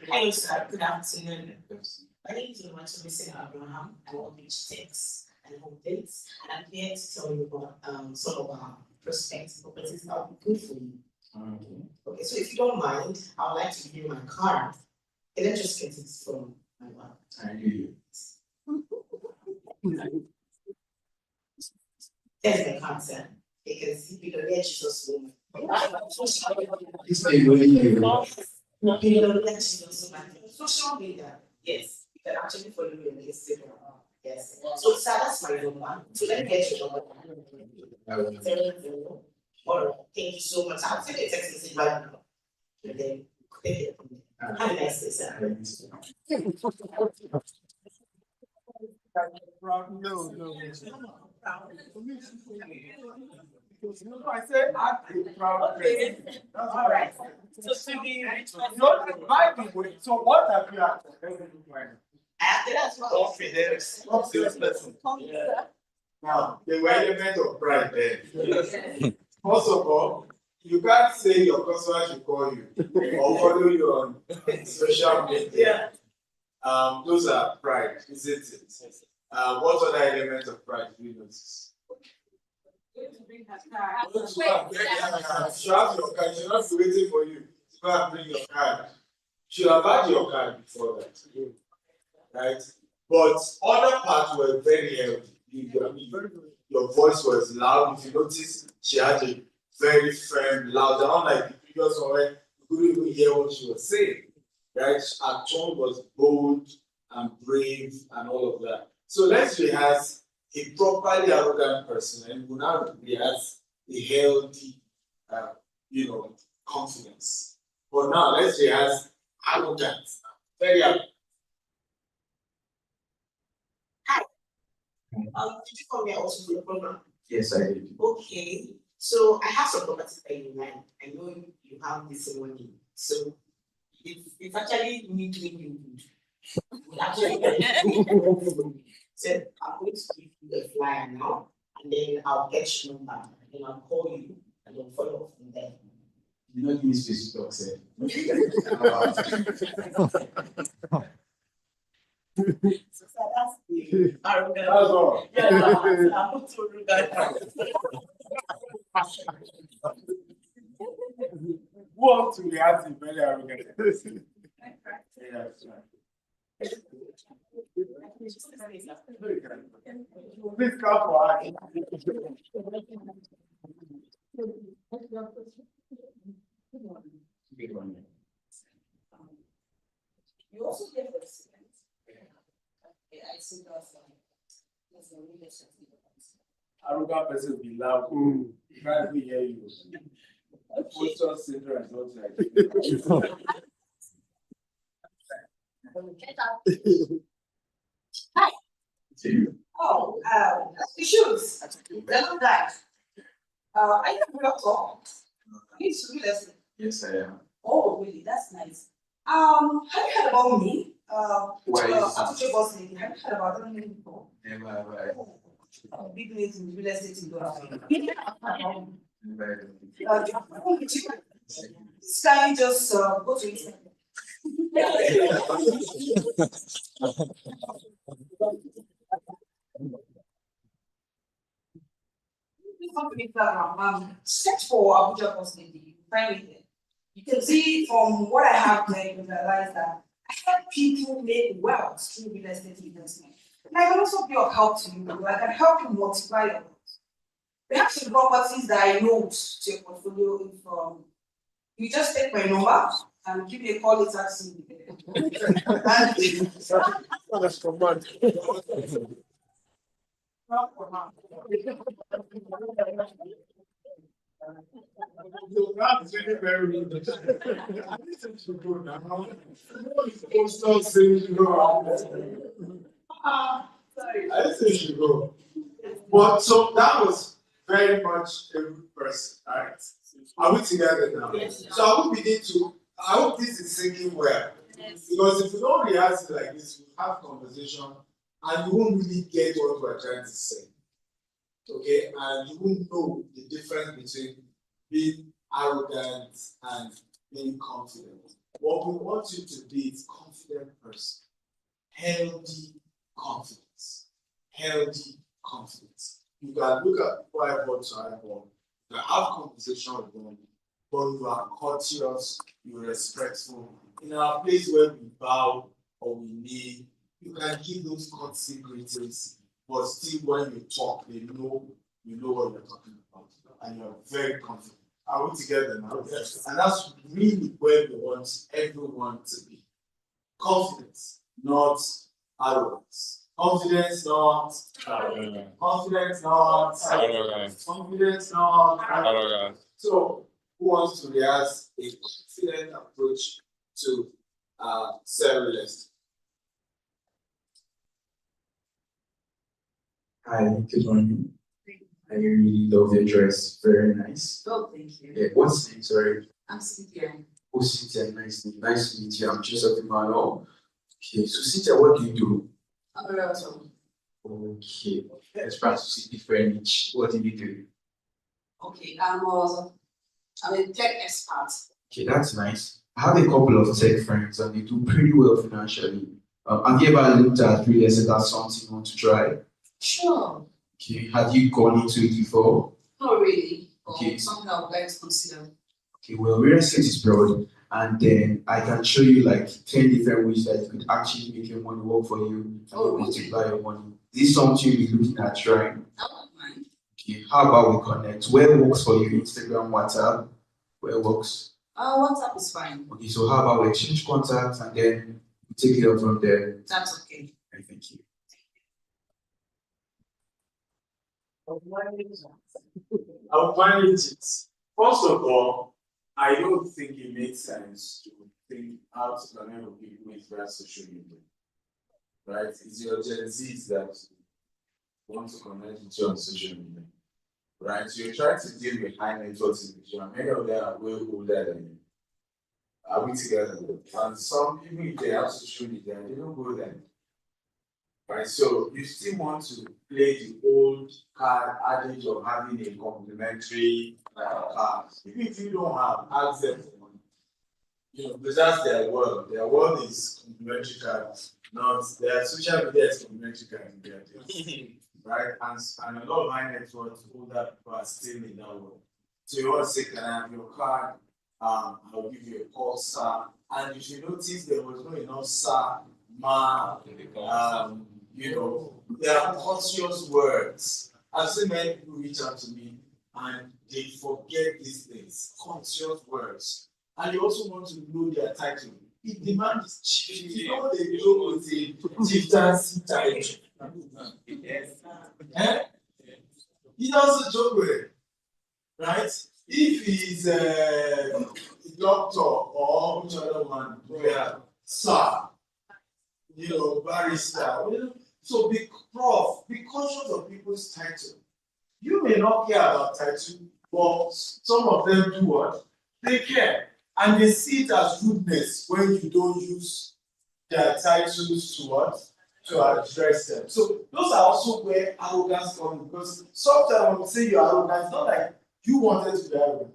Hello, sir. Good afternoon. My name is Mr. Abraham. I work with Text and Home Dates, and I'm here to tell you about sort of prospective properties that will be good for you. Okay, so if you don't mind, I would like to give you my card. Okay, let's just get it from my one. I hear you. There's my card, sir. Because you can get Jesus woman. This may go in you. No, you can get Jesus woman. Social media, yes. You can actually follow me on Instagram. Yes. So, sir, that's my number. So let me get your number. All right. Thank you so much. I'll send you a text message right now. And then take it from there. Have a nice day, sir. No. I said act a proud person. That's all right. So to be so what have you actually? I That's what confidence. Not salesperson. Yeah. Now, there were elements of pride there. First of all, you can't say your customer should call you or follow you on social media. Those are pride, isn't it? What other elements of pride do you notice? You have your card. She should not be waiting for you to go and bring your card. You should have had your card before that, right? But other parts were very healthy. Your voice was loud. If you notice, she had a very firm, loud, unlike the previous one where you couldn't even hear what she was saying, right? Her tone was bold and brave and all of that. So let's rehearse a properly arrogant person, and we now rehearse a healthy, confidence. But now let's rehearse arrogance. Very arrogant. Hi. Did you come here also for the program? Yes, I did. Okay. So I have some properties that you like. I know you have this money. So it's actually me doing you good. So I'm going to give you the flyer now, and then I'll get your number, and then I'll call you, and then follow up from there. You don't give me space to talk, sir. So that's the arrogant. That's all. Yeah, I'm not so arrogant. Who wants to react to very arrogant? Yeah, that's right. Please come for us. You also get the student. Okay, I see that's a relationship. Arrogant person will be loud. You can't even hear you. Posture syndrome is not like Hi. Oh, the shoes. They're not that. Are you a realtor? It's real estate. Yes, I am. Oh, really? That's nice. Have you heard about me? Why? After boss lady. Have you heard about me before? Never have I. Big names in real estate in this guy just go to it. Search for Abuja boss lady. Find it there. You can see from what I have there, you realize that I help people make wealth through real estate investment. And I can also be of help to you. I can help you multiply your wealth. We have some properties that I know to your portfolio if you just take my number and give me a call later to see me. That's command. That's really very rude. I think it should go now. Postal syndrome. Sorry. I think it should go. But so that was very much a rude person, right? Are we together now? Yes. So I hope this is sinking well. Yes. Because if you don't react like this, we have conversation and you won't really get what we're trying to say. Okay? And you won't know the difference between being arrogant and being confident. What we want you to be is a confident person. Healthy confidence. Healthy confidence. You can look at whiteboard to whiteboard. You can have conversation with them, but you are courteous, you're respectful. In our place where we bow or we kneel, you can give those courtesy greetings, but still when you talk, they know you know what you're talking about, and you're very confident. Are we together now? Yes. And that's really where we want everyone to be. Confidence, not arrogance. Confidence, not arrogance. Confidence, not arrogance. Confidence, not arrogance. So, who wants to rehearse a confident approach to sell real estate? Hi, good morning. I really love your dress. Very nice. Oh, thank you. Yeah, what's the name? Sorry. I'm Cynthia. Oh, Cynthia, nice to meet you. I'm just of the man. Okay, so Cynthia, what do you do? I'm a realtor. Okay. Let's practice different niche. What did you do? Okay, I'm a tech expert. Okay, that's nice. I have a couple of tech friends and they do pretty well financially. Have you ever looked at real estate as something you want to try? Sure. Okay, have you gone into it before? Not really. Okay. Something I would like to consider. Okay, well, real estate is broad, and then I can show you like 10 different ways that you could actually make your money work for you and multiply your money. This is something you'll be looking at trying. I don't mind. Okay, how about we connect? Where works for you? Instagram, WhatsApp? Where works? WhatsApp is fine. Okay, so how about we exchange contacts and then we take it up from there? That's okay. Okay, thank you. I'll manage it. First of all, I don't think it makes sense to think how to connect with people with via social media. Right? It's your Gen Zs that want to connect with you on social media. Right? So you're trying to deal with high net worth individuals. Many of them are way older than you. Are we together? And some people, if they have social media, they don't go there. Right, so you still want to play the old card adage of having a complementary card. Even if you don't have access to money, because that's their world. Their world is complementary cards, not their social media is complementary cards. Right, and a lot of high net worth older people are still in that world. So you want to say, can I have your card? I'll give you a call, sir. And if you notice, there was no enough sir, ma, there are conscious words. I've seen many people reach out to me and they forget these things, conscious words. And they also want to know their title. It demands chief. You know they go with a chieftaincy title. He doesn't joke with it, right? If he's a doctor or which other one, sir, barrister. So be conscious of people's title. You may not care about title, but some of them do what? They care. And they see it as rudeness when you don't use their titles to what? To address them. So those are also where arrogance comes, because sometimes when we say you're arrogant, it's not like you wanted to be arrogant.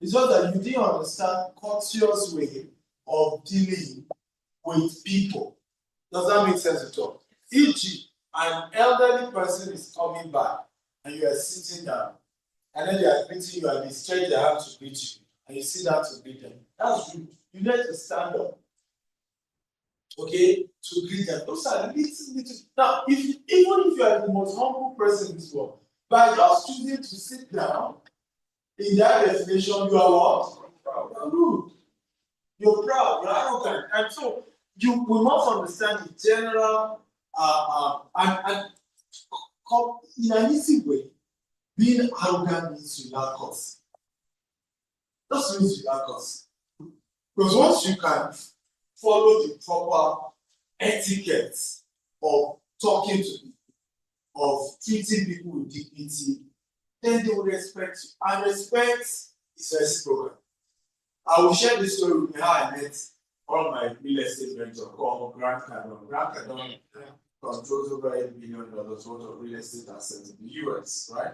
It's just that you didn't understand conscious way of dealing with people. Does that make sense at all? E.g., an elderly person is coming back and you are sitting down, and then they are greeting you and they stretch their hand to greet you, and you sit down to greet them. That's rude. You need to stand up, okay, to greet them. Those are little. Now, even if you are the most humble person in this world, by just choosing to sit down, in that definition, you are what? You're rude. You're proud. You're arrogant. And so, we must understand the general and in an easy way, being arrogant means you lack us. That means you lack us. Because once you can follow the proper etiquette of talking to people, of treating people with dignity, then they will respect you. And respect is reciprocal. I will share this story with how I met all my real estate mentor called Grant Cardone. Grant Cardone controls over $8 billion worth of real estate assets in the US, right?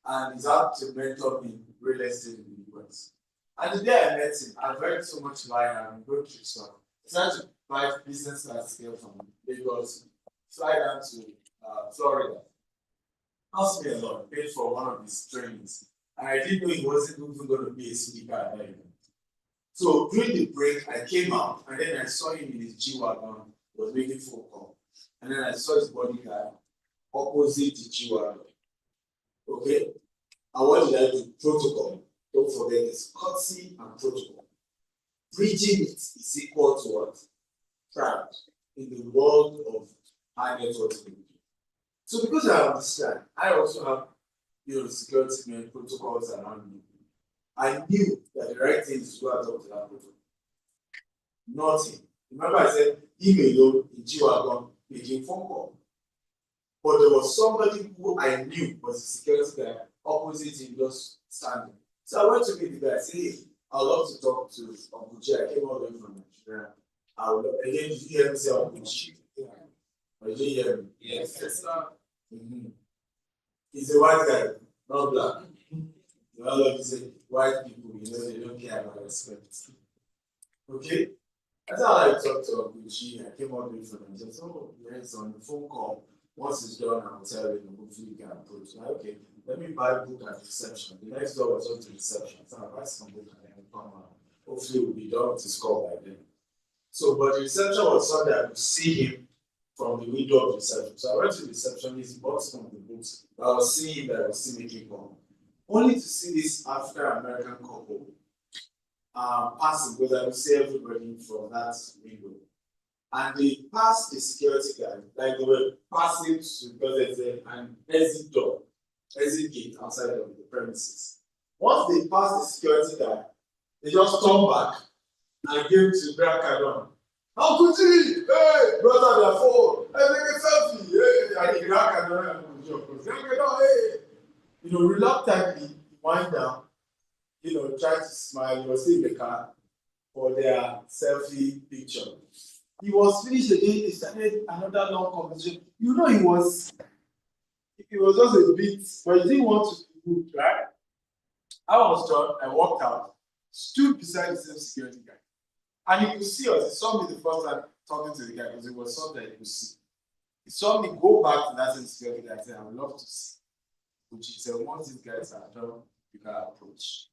And he's out to mentor me in real estate in the US. And the day I met him, I learned so much about him and go through stuff. I started to buy business class scale from Lagos, fly down to Florida. Asked me a lot, paid for one of his trainings. And I didn't know he wasn't even going to be a speaker at that event. So during the break, I came out and then I saw him in his G-Wagon, was making phone call. And then I saw his bodyguard opposite the G-Wagon. Okay? And what did I do? Protocol. Don't forget this. Courtesy and protocol. Bridging it is equal to what? Pride in the world of high net worth people. So because I understand, I also have security protocols around me. I knew that the right thing is to go and talk to that protocol. Nothing. Remember I said email in G-Wagon, making phone call. But there was somebody who I knew was a security guy opposite him just standing. So I went to meet the guy. I said, hey, I'd love to talk to Uncle G. I came all the way from Nigeria. I would again, you hear me say Uncle G. Or you hear me? Yes, sir. He's a white guy, not black. The other is white people, they don't care about respect. Okay? That's how I talked to Gucci. I came all the way from him. I said, oh, yes, on the phone call. Once it's done, I'll tell you, hopefully you can approach. Like, okay, let me buy a book at reception. The next door was just the reception. So I'll buy some book and then come out. Hopefully we'll be done with this call by then. So, but the reception was so that I could see him from the window of the reception. So I went to the receptionist, bought some of the books. I was seeing that I was still making call. Only to see this African American couple passing, because I would see everybody from that window. And they passed the security guard, like they were passing to, because there's an exit door, exit gate outside of the premises. Once they passed the security guard, they just turned back and gave to Grand Canyon. How could you? Hey, brother, they're full. Hey, make a selfie. Hey, and the Grand Canyon, hey. You know, reluctantly, he wind down, you know, tried to smile. He was still in the car for their selfie picture. He was finished again, he started another long conversation. You know, he was just a bit, but he didn't want to be good, right? I was done, I walked out, stood beside the same security guy. And he could see us. He saw me the first time talking to the guy because it was something he could see. He saw me go back to that same security guy and say, I would love to see. Which he said, once these guys are done, you can approach.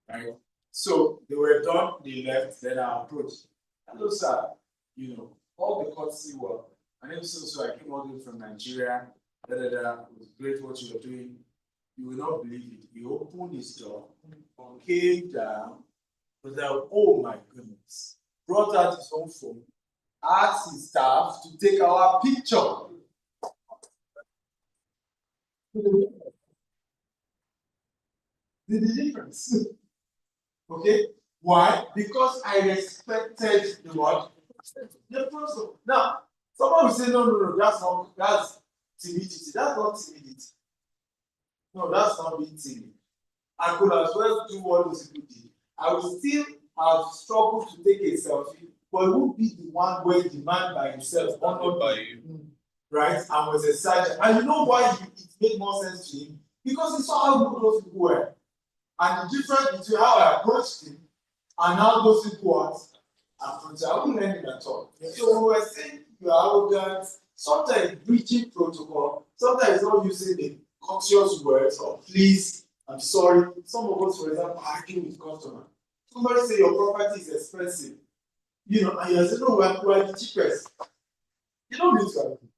Right? So they were done, they left, then I approached. Hello, sir. You know, all the courtesy work. My name is so I came all the way from Nigeria. It was great what you were doing. You will not believe it. He opened his door, came down, was like, oh my goodness. Brought out his own phone, asked his staff to take our picture. The difference. Okay? Why? Because I respected the what? The person. Now, someone will say, no, that's timidity. That's not timidity. No, that's not being timid. I could as well do what those people did. I would still have struggled to take a selfie, but it would be the one where the man by himself, not by you. Right? And was a sergeant. And you know why it made more sense to him? Because he saw how good those people were. And the difference between how I approached him and how those people were approached, I wouldn't learn it at all. So when we're saying you're arrogant, sometimes breaching protocol, sometimes not using the conscious words or please, I'm sorry. Some of us, for example, argue with customers. Somebody say your property is expensive. You know, and you say, no, we're the cheapest. You don't need to argue.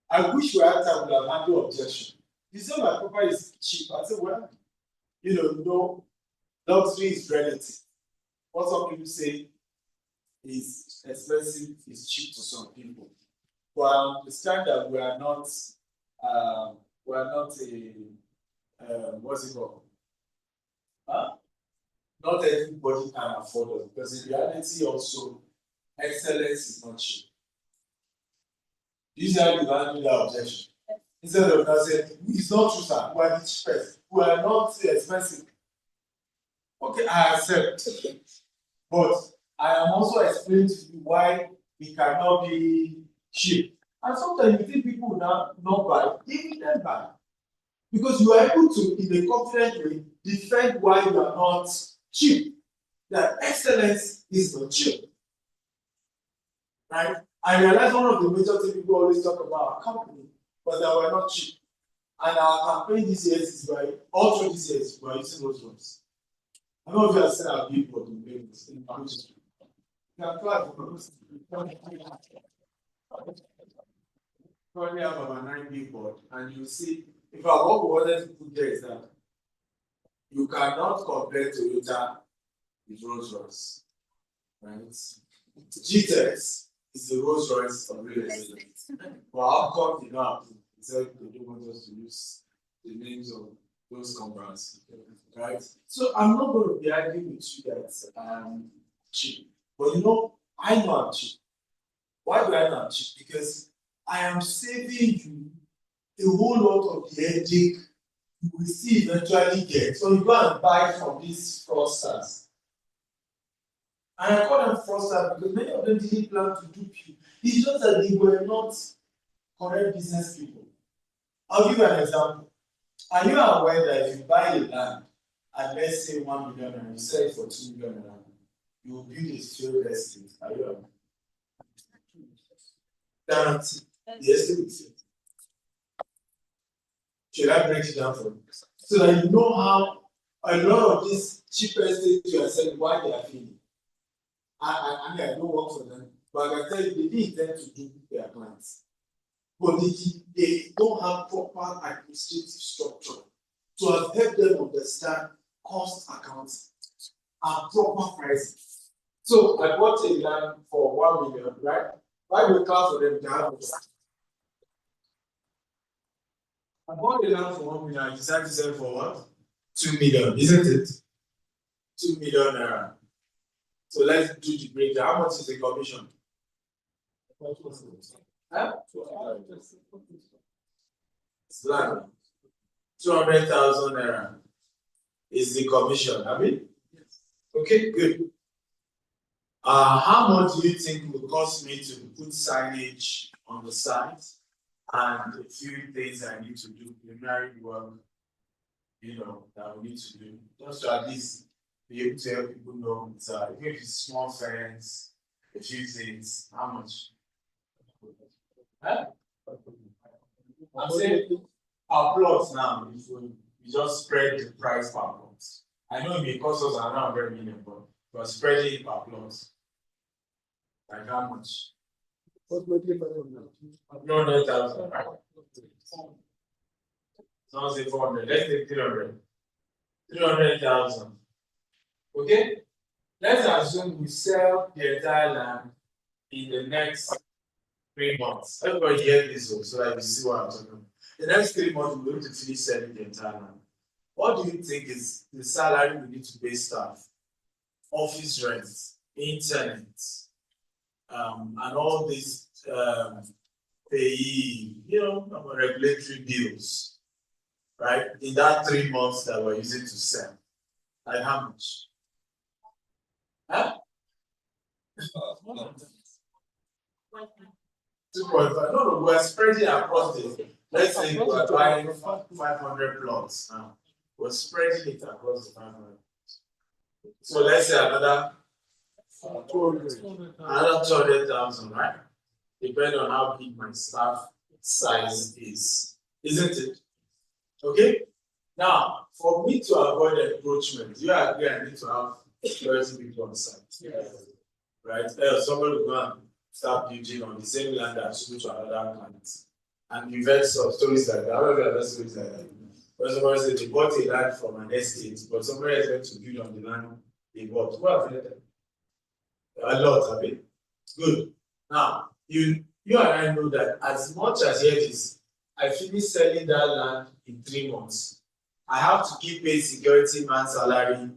I wish we had time to have handled objection. You say my property is cheap. I say, well, you know, luxury is relative. What some people say is expensive is cheap to some people. But I understand that we are not a what's it called? Not everybody can afford it because in reality also excellence is not cheap. Usually you handle that objection. Instead of that saying, it's not true, sir, we are the cheapest, we are not expensive. Okay, I accept. But I am also explaining to you why we cannot be cheap. And sometimes you think people will not buy, even then buy. Because you are able to, in a confident way, defend why you are not cheap. That excellence is not cheap. Right? I realize one of the major things people always talk about our company, but that we're not cheap. And our campaign this year is by, all through this year is by using those ones. I don't know if you have seen our billboard in Vegas. You can apply for those. Probably have our 9 billboard, and you see, if I what we wanted to put there is that you cannot compare Toyota with Rolls Royce, right? GTEX is the Rolls Royce of real estate. But how come they don't approve? They said they don't want us to use the names of those companies, right? So I'm not going to be arguing with you that I'm cheap. But you know I'm cheap. Why do I know I'm cheap? Because I am saving you a whole lot of the headache you will see eventually get. So you go and buy from these fraudsters. And I call them fraudsters because many of them didn't plan to dupe you. It's just that they were not correct business people. I'll give you an example. Are you aware that if you buy a land at let's say 1 million and you sell it for 2 million, you will build a failed estate? Are you aware? Guarantee. The estate will fail. Should I break it down for you? So that you know how a lot of these cheap estates you are selling, why they are failing. I mean, I don't work for them, but I can tell you they didn't intend to do their clients. But they don't have proper administrative structure to have helped them understand cost accounting and proper pricing. So I bought a land for 1 million, right? Why we count for them to have it? I bought a land for 1 million, I decided to sell for what? 2 million, isn't it? 2 million naira. So let's do the breakdown. How much is the commission? Huh? It's land. 200,000 naira is the commission. I mean, okay, good. How much do you think it will cost me to put signage on the site and a few things I need to do, preliminary work, that we need to do, just to at least be able to help people know even if it's small fence, a few things, how much? Huh? I'm saying our plots now, if we just spread the price per plot. I know it may cost us around 100 million, but we're spreading it per plot. Like how much? 400,000. Someone say 400. Let's take 300. 300,000. Okay? Let's assume we sell the entire land in the next 3 months. Everybody hear this so that you see what I'm talking about. The next 3 months, we're going to finish selling the entire land. What do you think is the salary we need to pay staff? Office rent, internet, and all these payee, regulatory bills, right? In that 3 months that we're using to sell. Like how much? Huh? 2.5. No, we're spreading across the. Let's say we're buying 500 plots now. We're spreading it across the 500. So let's say another 200,000, right? Depending on how big my staff size is, isn't it? Okay. Now, for me to avoid encroachment, you agree I need to have 30 people on site. Yes. Right? Somebody will go and start building on the same land that sold to another client. And you've heard some stories like that. How many other stories like that? Where somebody said they bought a land from an estate, but somebody is going to build on the land they bought. Who have heard that? A lot, I mean. Good. Now, you and I know that as much as here it is, I finish selling that land in 3 months. I have to keep paying security man salary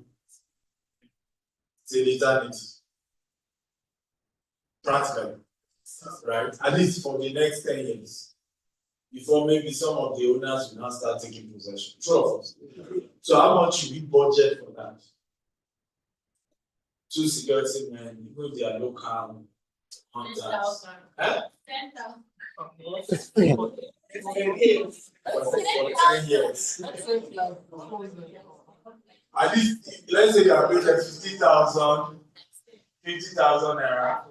till eternity. Practically. Right? At least for the next 10 years. Before maybe some of the owners will now start taking possession. True. So how much should we budget for that? 2 security men, even if they are local hunters. 10,000. For 10 years. At least, let's say you are paid like 50,000 naira,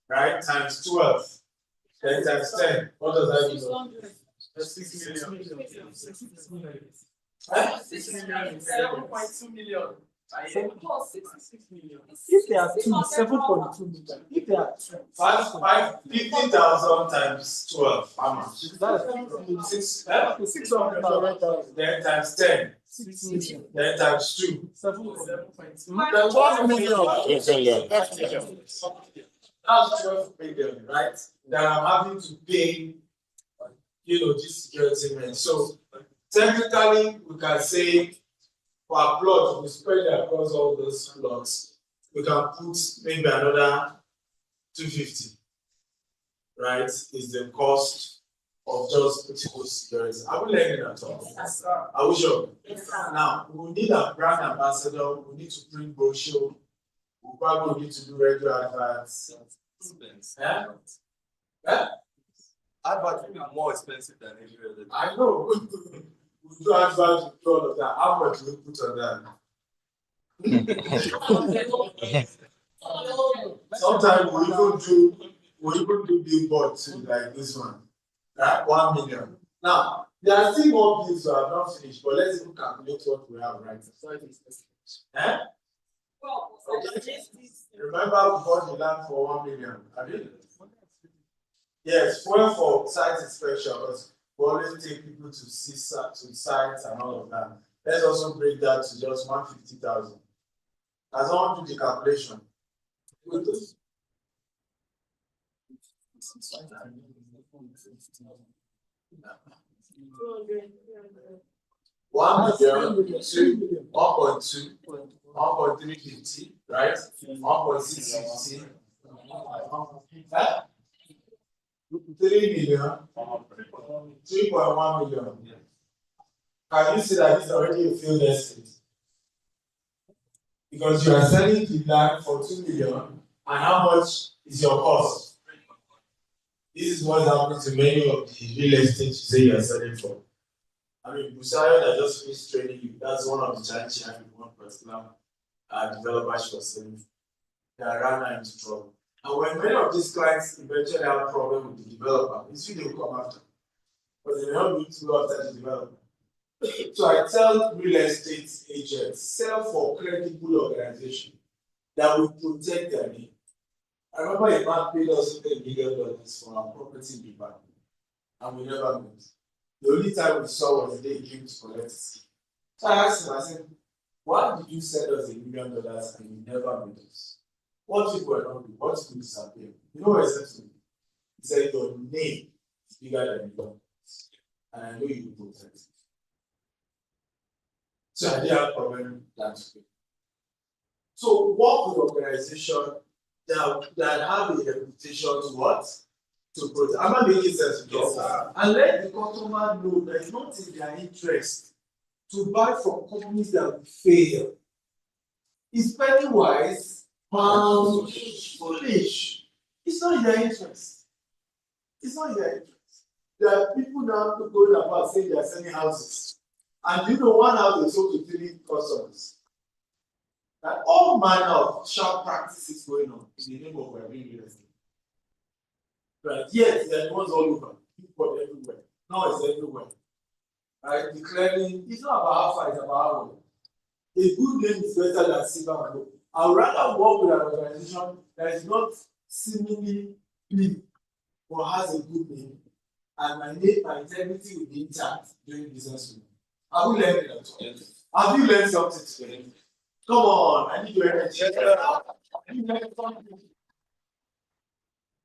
right? Times 12. Then times 10. What does that mean? 6 million. 7.2 million. 7.66 million. If they are 7.2 million. If they are 50,000 times 12. How much? That's 600,000. Then times 10. 6 million. Then times 2. 7.2. Then 12 million. That's 12 million, right? That I'm having to pay, this security men. So technically, we can say for a plot, we spread it across all those plots. We can put maybe another 250, right? Is the cost of just putting those security. Are we learning at all? Yes, Are we sure? Yes, now, we need a brand ambassador. We need to print brochure. We probably need to do regular adverts. Yeah? Yeah? Advert will be more expensive than anywhere else. I know. We do advert with all of that. How much we put on that? Sometimes we even do billboards too, like this one. Right? 1 million. Now, there are still more bills that are not finished, but let's even calculate what we have right now. Eh? Remember we bought the land for 1 million. Have you? Yes, fuel for site inspection, because we always take people to see to sites and all of that. Let's also break that to just 150,000. As long as do the calculation. With this. 1 million, 2, 1.2, 1.350, right? 1.650. 3 million, 3.1 million. Can you see that this is already a field estate? Because you are selling the land for 2 million, and how much is your cost? This is what happens to many of the real estate you say you are selling for. I mean, Busayo that just finished training you, that's one of the challenges I have with one particular developer she was selling for. They are ran into trouble. And when many of these clients eventually have a problem with the developer, it's really will come after. But they may not be to go after the developer. So I tell real estate agents, sell for credible organization that will protect their name. I remember a man paid us $10 million for our property in Dubai, and we never met. The only time we saw was the day he came to collect it. So I asked him, I said, why did you send us $1 million and you never met us? What if we're not doing? What if we disappear? You know what he said to me? He said, your name is bigger than your and I know you will protect it. So I didn't have a problem that way. So work with organization that have a reputation to what? To protect. I'm not making sense to you. And let the customer know that it's not in their interest to buy from companies that will fail. It's penny wise, pound foolish. It's not in their interest. It's not in their interest. There are people now going about saying they are selling houses. And you know, one house is sold to 3 customers. That all manner of sharp practices going on in the name of real estate. Right? Yes, there are ones all over, people everywhere. Now it's everywhere. Right? Declaring it's not about how far, it's about how well. A good name is better than silver and gold. I would rather work with an organization that is not seemingly big but has a good name, and my integrity will be intact during business with me. Have you learned it at all? Have you learned something today? Come on, I need to learn it.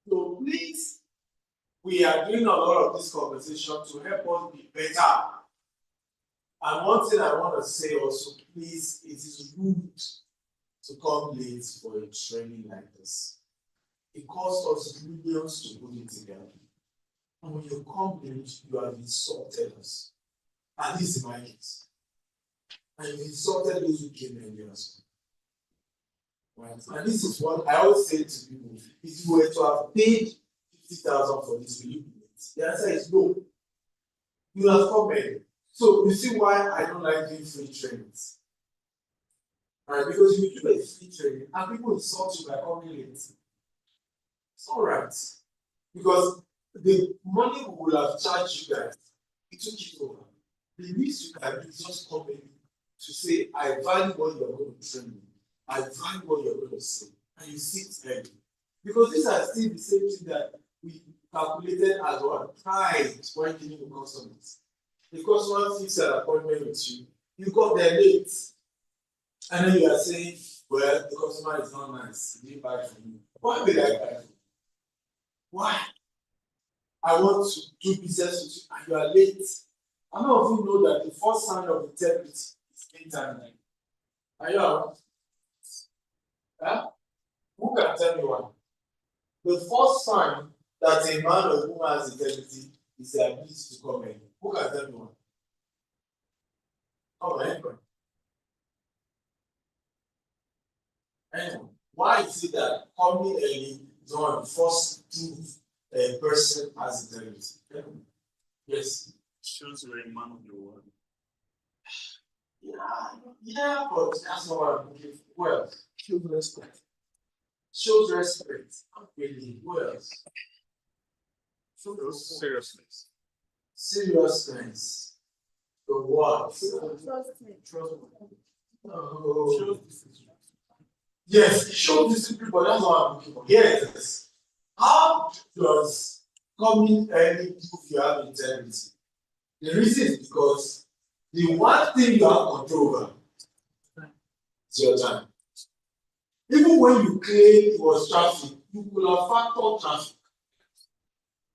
So please, we are doing a lot of this conversation to help us be better. And one thing I want to say also, please, it is rude to come late for a training like this. It costs us millions to put it together. And when you come late, you have insulted us. And this is my case. And you insulted those who came earlier as well. Right? And this is what I always say to people: if you were to have paid 50,000 for this, will you do it? The answer is no. You have come early. So you see why I don't like doing free trainings. Right? Because you do a free training and people insult you by coming late. It's all right. Because the money we will have charged you guys, it took it over. The least you can do is just come in to say, I value what you're going to train me. I value what you're going to say. And you sit early. Because these are still the same thing that we calculated as what pride when dealing with customers. The customer fixed an appointment with you, you got there late. And then you are saying, well, the customer is not nice, he didn't buy from you. Why will I buy from you? Why? I want to do business with you and you are late. How many of you know that the first sign of integrity is internet? Are you around? Huh? Who can tell me why? The first sign that a man or a woman has integrity is the ability to come in. Who can tell me why? Come on, anybody. Anyway, why is it that coming early is one of the first tools a person has integrity. Yes. Shows you're a man of your word. Yeah, but that's not what I'm looking for. Well, shows respect. Shows respect. Really, who else? Shows seriousness. Seriousness. The what? Oh. Yes, show discipline, but that's what I'm looking for. Yes. How does coming early prove you have integrity? The reason is because the one thing you have control over is your time. Even when you claim it was traffic, you could have factored traffic.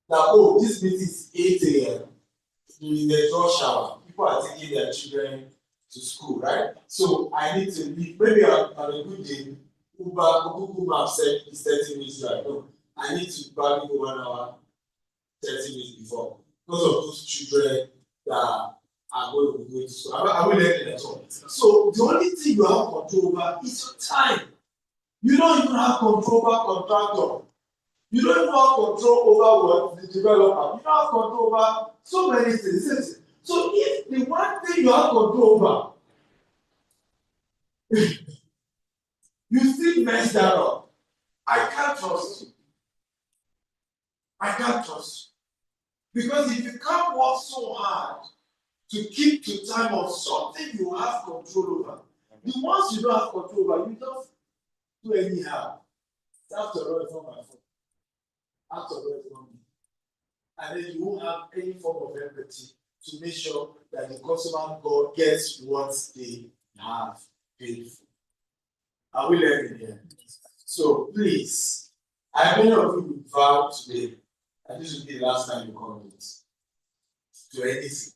That, oh, this meeting is 8 a.m. During the rush hour. People are taking their children to school, right? So I need to leave. Maybe on a good day, Google Maps said it's 30 minutes drive. No, I need to probably go 1 hour, 30 minutes before. Because of those children that are going to be going to school. I will let you know. So the only thing you have control over is your time. You don't even have control over contractor. You don't even have control over what the developer. You don't have control over so many things. So if the one thing you have control over, you still mess that up, I can't trust you. I can't trust you. Because if you can't work so hard to keep to time of something you have control over, the ones you don't have control over, you just do anyhow. After all, it's not my fault. After all, it's not me. And then you won't have any form of empathy to make sure that the customer God gets what they have paid for. Are we learning here? So please, I many of you will vow today, and this will be the last time you come to anything.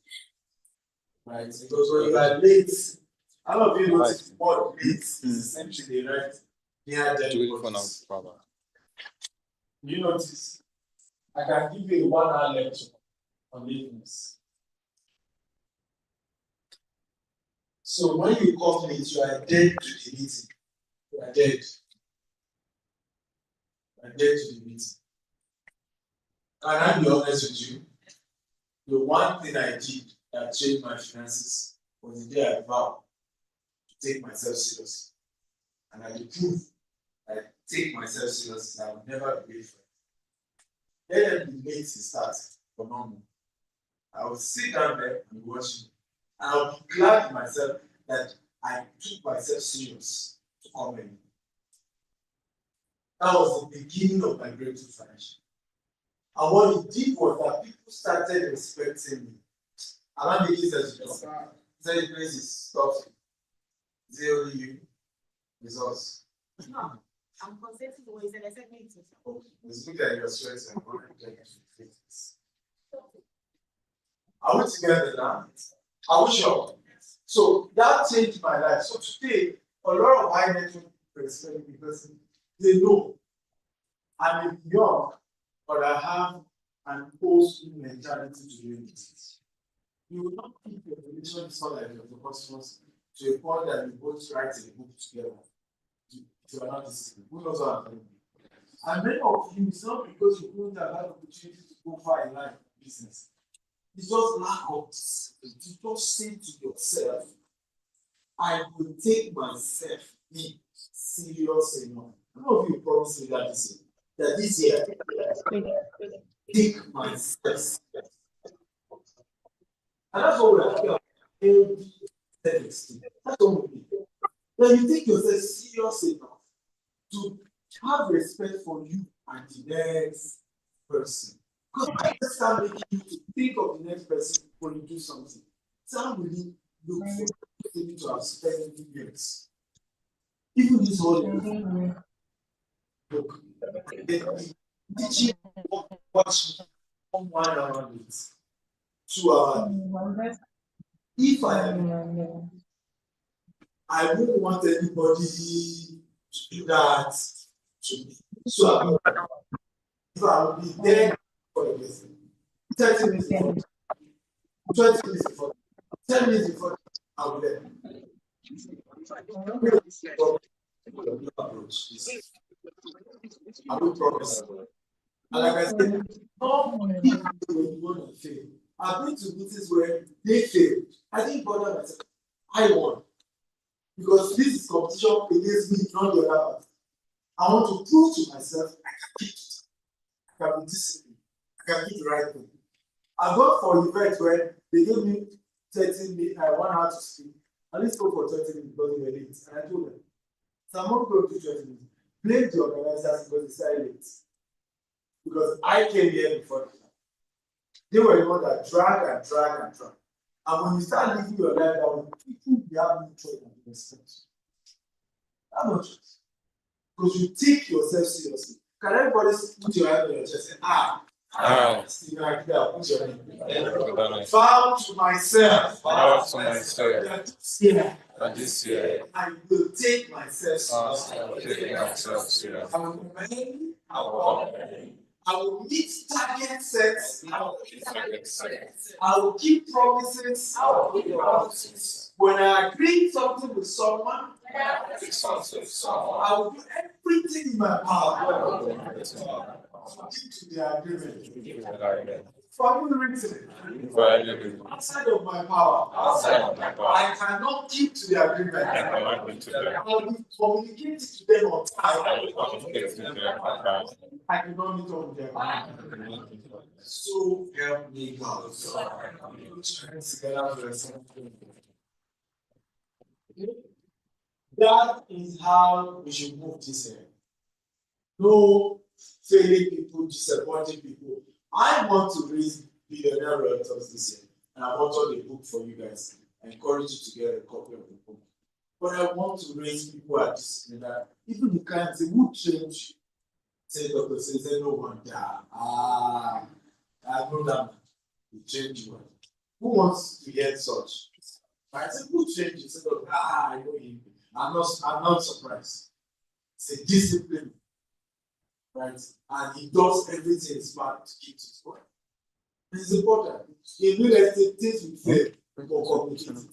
Right? Because when you are late, a lot of you notice what late is essentially right near dead. You notice? I can give you a 1 hour lecture on lateness. So when you come late, you are dead to the meeting. You are dead. You are dead to the meeting. Can I be honest with you? The one thing I did that changed my finances was the day I vowed to take myself serious. And I prove I take myself serious and I will never be late for it. Let them be late to start for normal. I will sit down there and watch it. And I'll be glad in myself that I took myself serious to come in. That was the beginning of my breakthrough financially. And what it did was that people started respecting me. Around the years as you know, said the place is stuffy. Is it only you? It's us. No, I'm consenting to what you said. I said me too. Okay. Let's look at your sweats and what are we together now? Are we sure? So that changed my life. So today, a lot of high network respect me because they know I'm young, but I have an old school mentality to do this. You will not keep your relation solid with your customers to a point that you both write a book together. If you are not disciplined, who knows what I'm doing? And many of you, it's not because you don't have an opportunity to go far in life business. It's just lack of discipline. You just say to yourself, I will take myself in serious enough. How of you promise me that this year, take myself. And that's what we're talking about. That's what we need. When you take yourself serious enough to have respect for you and the next person. Because I just start making you to think of the next person when you do something. Some really look for you to have spent years. Even this whole look, teaching watch 1 hour late, 2 hours. If I wouldn't want anybody to do that to me. So if I would be there for a person, 30 minutes before, 20 minutes before, 10 minutes before, I'll be there. I will promise. And like I said, not people were going to fail. I've been to meetings where they failed. I didn't bother myself. I won. Because this is competition against me, not the other person. I want to prove to myself I can keep it. I can be disciplined. I can do the right thing. I got for events where they gave me 30 minutes, 1 hour to speak. I didn't spoke for 30 minutes because they were late. And I told them, so I'm not going to do 20 minutes. Blame the organizers because they started late. Because I came here before them. They were the ones that drag and drag and drag. And when you start living your life that way, people will have no choice and respect. How much? Because you take yourself seriously. Can everybody put your hand on your chest and Stephen Akindele, put your hand. Vow to myself. Vow to myself. That this year, I will take myself seriously. I will meet target sets. I will keep promises. When I agree something with someone, I will do everything in my power to the agreement. For any reason, outside of my power, I cannot keep to the agreement. I will communicate to them on time. I cannot meet on them. So help me God. That is how we should move this year. No failing people, disappointing people. I want to raise billionaire realtors this year, and I want all the book for you guys. I encourage you to get a copy of the book. But I want to raise people at this that even the clients they would change. Say Dr. says no one there. I know that we change one. Who wants to get such? I said, who change? Say, I know him. I'm not surprised. It's a discipline. Right? And he does everything smart to keep his word. It's important. In real estate, things will fail or complicated.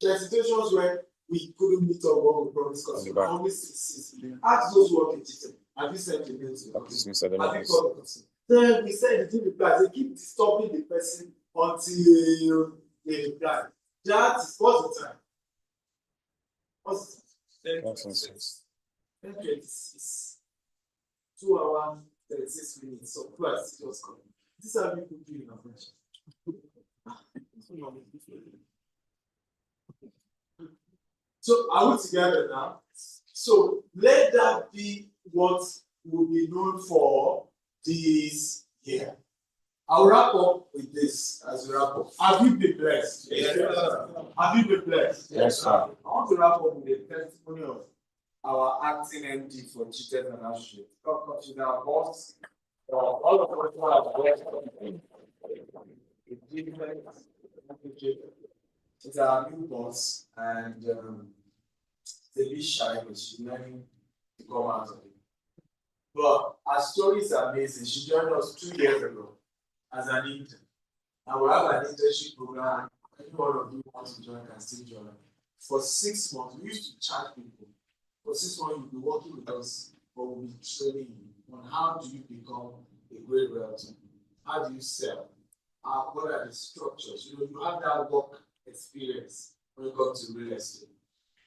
There are situations where we couldn't meet up what we promised because we always succeed. Ask those who are digital. Have you sent a mail to the person? Have you called the person? Then we said it didn't reply. They keep disturbing the person until they reply. That is what's the time? What's the time? 10:26. 2 hours, 36 minutes. So plus it was coming. This is how people do in Africa. So are we together now? So let that be what will be known for this year. I'll wrap up with this as we wrap up. Have you been blessed? Yes, sir. Have you been blessed? Yes, sir. I want to wrap up with a testimony of our acting MD for GTEC and Associates. Come to our boss. All of us who have worked it's our new boss, and it's a bit shy, but she's learning to come out of it. But our story is amazing. She joined us 2 years ago as an intern. And we have an internship program. Any one of you wants to join can still join. For 6 months, we used to charge people. For 6 months, you'll be working with us, but we'll be training you on how do you become a great realtor. How do you sell? What are the structures? You have that work experience when it comes to real estate.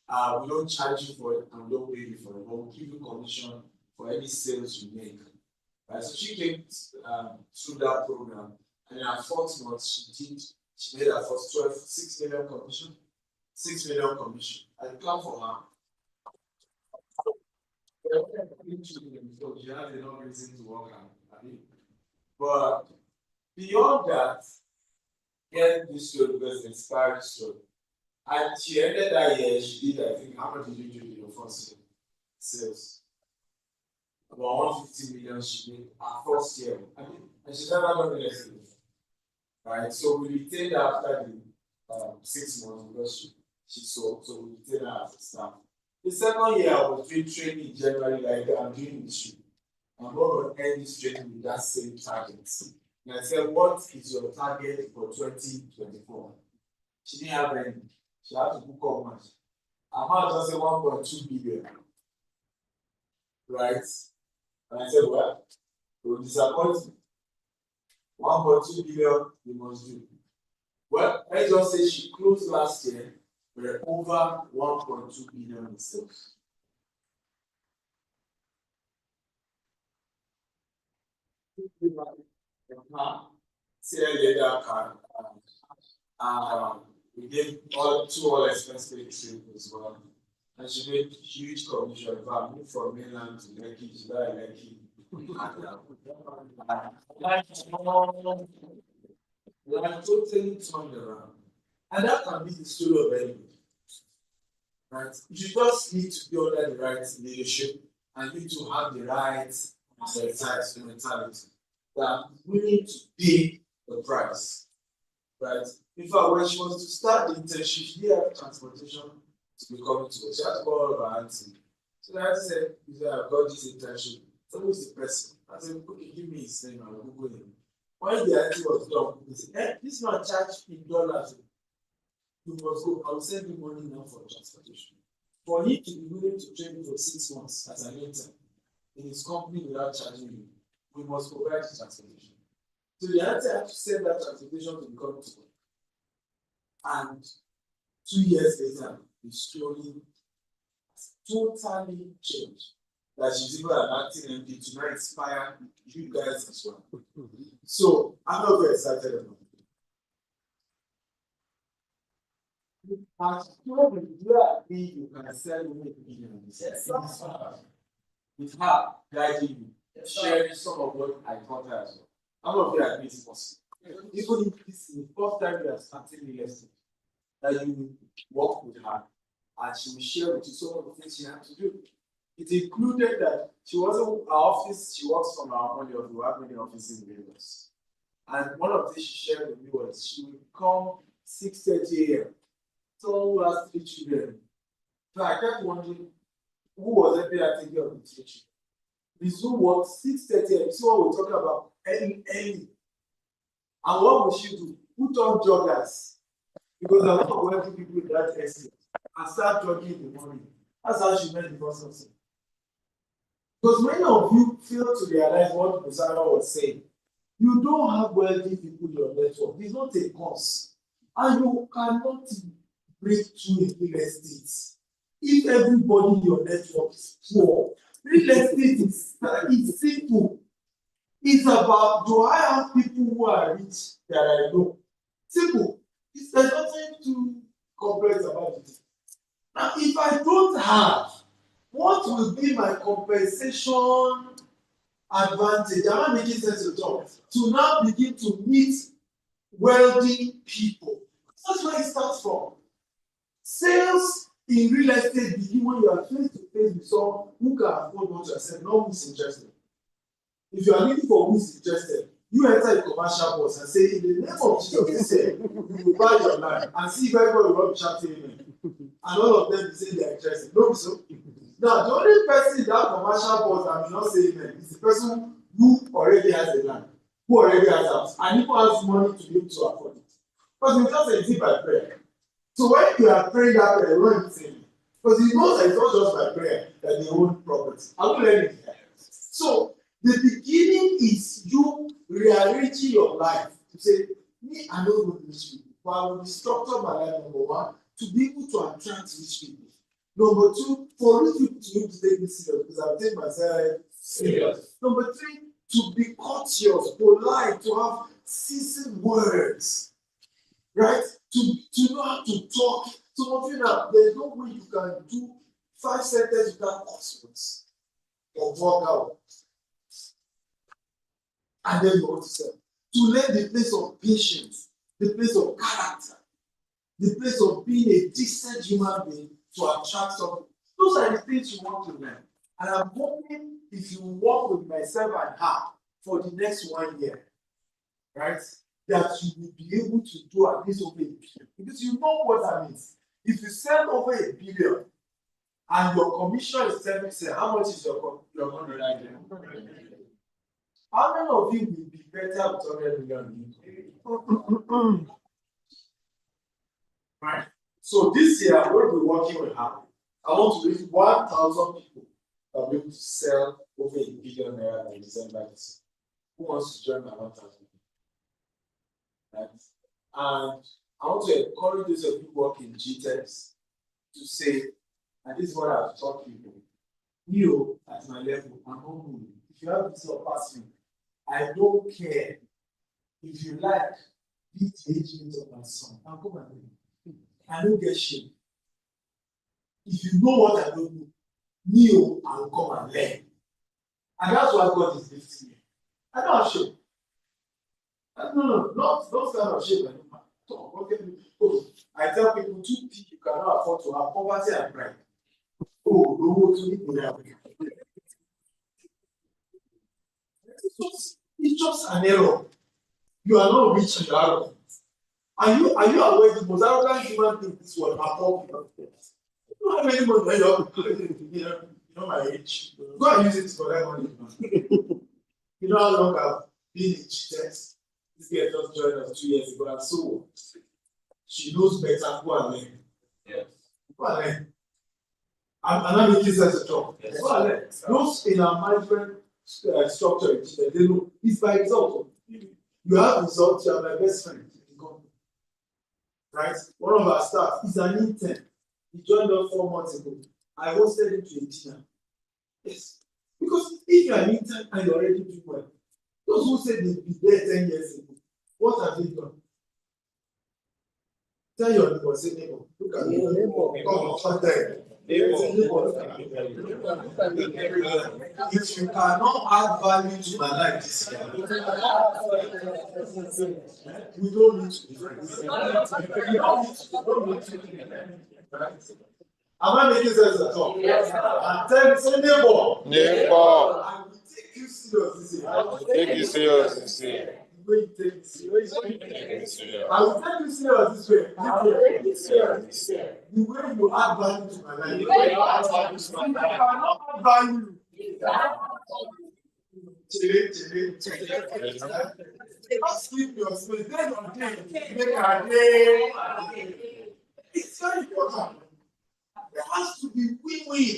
We don't charge you for it and we don't pay you for it, but we'll give you commission for any sales you make. Right? So she came through that program, and in her 4th month, she made her first 6 million commission. 6 million commission. I come for her. She has enough reason to work hard. But beyond that, get this story because it's inspiring story. And she ended that year, she did, I think, how much did you do in your first year? Sales. About 150 million she made her first year. And she never done real estate. Right? So we retained her after the 6 months because she sold, so we retained her as a staff. The second year, I was doing training generally like I'm doing with you. I'm going to end this training with that same target. And I said, what is your target for 2024? She didn't have any. She had to book up much. Amount just say 1.2 billion. Right? And I said, well, will disappoint me. 1.2 billion you must do. Well, let's just say she closed last year with over 1.2 billion in sales. We gave all expense paid trip as well. And she made huge commission. If I moved from mainland to Lekki, she died in Lekki. Life totally turned around. And that can be the story of anybody. Right? You just need to be under the right leadership and you need to have the right mentality that I'm willing to pay the price. Right? In fact, when she was to start the internship, she didn't have transportation to be coming to us. She had to call her auntie. So the auntie said, I've got this internship. So who's the person? I said, okay, give me his name, I'll Google him. When the auntie was done, he said, this man charged in dollars. You must go, I'll send you money now for transportation. For him to be willing to train you for 6 months as an intern in his company without charging you, we must provide the transportation. So the auntie had to send that transportation to the company. And 2 years later, the story totally changed. That she's even an acting MP to now inspire you guys as well. So I'm not very excited about it. As children, you agree you can sell millions. Yes. With her guiding you, sharing some of what I taught her as well. How many of you agree it's possible? Even if this is the first time you are starting the lesson, that you will work with her and she will share with you some of the things she had to do. It included that she wasn't our office, she works from our money of we have many offices in Lagos. And one of the things she shared with me was she would come 6:30 a.m. Someone who has 3 children. So I kept wondering who was every taking care of the 3 children. This who worked 6:30 a.m. So what we're talking about early. And what will she do? Put on joggers. Because there are a lot of wealthy people in that estate and start jogging in the morning. That's how she met the first person. Because many of you fail to realize what Busara was saying. You don't have wealthy people in your network. It's not a cause. And you cannot break through in real estate. If everybody in your network is poor, real estate is simple. It's about, do I have people who are rich that I know? Simple. There's nothing too complex about it. Now, if I don't have, what will be my compensation advantage? Am I making sense to talk? To now begin to meet wealthy people. That's where it starts from. Sales in real estate begin when you are face to face with someone who can afford what you are saying, not who's interested. If you are looking for who's interested, you enter a commercial box and say, in the name of Jesus, you will buy your land and see if everybody will be shouting amen. And all of them will say they are interested. No, so. Now, the only person in that commercial box that will not say amen is the person who already has a land, who already has a house, and who has money to be able to afford it. Because we just say it by prayer. So when you are praying that prayer, you won't say amen. Because he knows that it's not just by prayer that they own property. I will learn it here. So, the beginning is you rearranging your life to say, me, I don't want rich people, but I will structure my life, number one, to be able to attract rich people. Number two, for rich people to be able to take me serious, because I take myself serious. Number three, to be courteous, polite, to have seasoned words, right? To know how to talk. Some of you now, there's no way you can do 5 sentences without curse words or vulgar words. And then you want to sell. To learn the place of patience, the place of character, the place of being a decent human being to attract something. Those are the things you want to learn. And I'm hoping if you work with myself and her for the next 1 year, right, that you will be able to do at least over $1 billion. Because you know what that means. If you sell over $1 billion and your commission is 7%, how much is your money right there? How many of you will be better with 100 million? Right. So this year I'm going to be working with her. I want to reach 1,000 people that will be able to sell over $1 billion by December. who wants to join my 1,000? Right? And I want to encourage those of you who work in GTEX to say, and this is what I've taught people. You, at my level, I'm humble. If you have this or pass me, I don't care. If you like, beat the age of my son. I'll come and do it. I don't get shame. If you know what I don't know, me, I'll come and learn. And that's why God is lifting me. I don't have shame. No, not kind of shame. I tell people 2 things you cannot afford to have: poverty and pride. Oh, no, to me, it's just an error. You are not rich and you are arrogant. Are you aware the most arrogant human being in this world are poor people? You don't have any money, you know my age. Go and use it for that money. You know how long I've been in GTEX? This girl just joined us 2 years ago, and so she knows better. Go and learn. Yes. Go and learn. And I'm making sense of job. Yes. Go and learn. Those in our management structure, they know it's by result. You have results, you are my best friend in the company. Right? One of our staff is an intern. He joined us 4 months ago. I hosted him to a dinner. Yes. Because if you are an intern and you're already doing well, those who said they'd be there 10 years ago, what have they done? Tell your neighbor, say neighbor, look at me. Come on, there. If you cannot add value to my life this year, we don't need to. Am I making sense at all? Yes. And tell me, say neighbor. Neighbor. I will take you serious this year. I will take you serious this year. The way you take me serious. I will take you serious this way. I will take you serious this year. The way you add value to my life. The way you add value to my life. You cannot add value. Just keep your space. Then your day. Make a day. It's very important. There has to be win-win.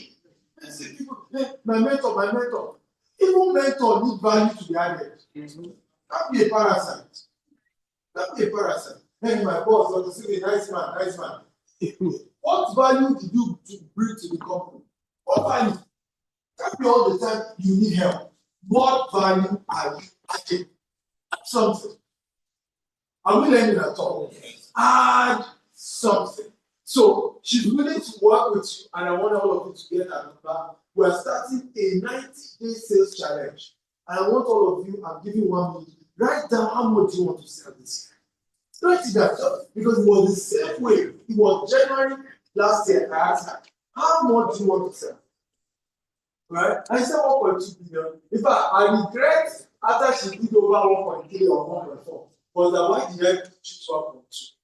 I say people, hey, my mentor. Even mentor need value to be added. Don't be a parasite. Hey, my boss, Dr. Steve, nice man. What value did you bring to the company? What value? Can't be all the time you need help. What value are you adding? Something. Are we learning at all? Add something. So she's willing to work with you, and I want all of you to get a number. We are starting a 90-day sales challenge. And I want all of you, I'm giving 1 minute, write down how much you want to sell this year. Write it down, because it was the same way. It was January last year. I asked her, how much do you want to sell? Right? I said 1.2 billion. In fact, I regret after she did over 1.3 or 1.4. But why did I choose 1.2?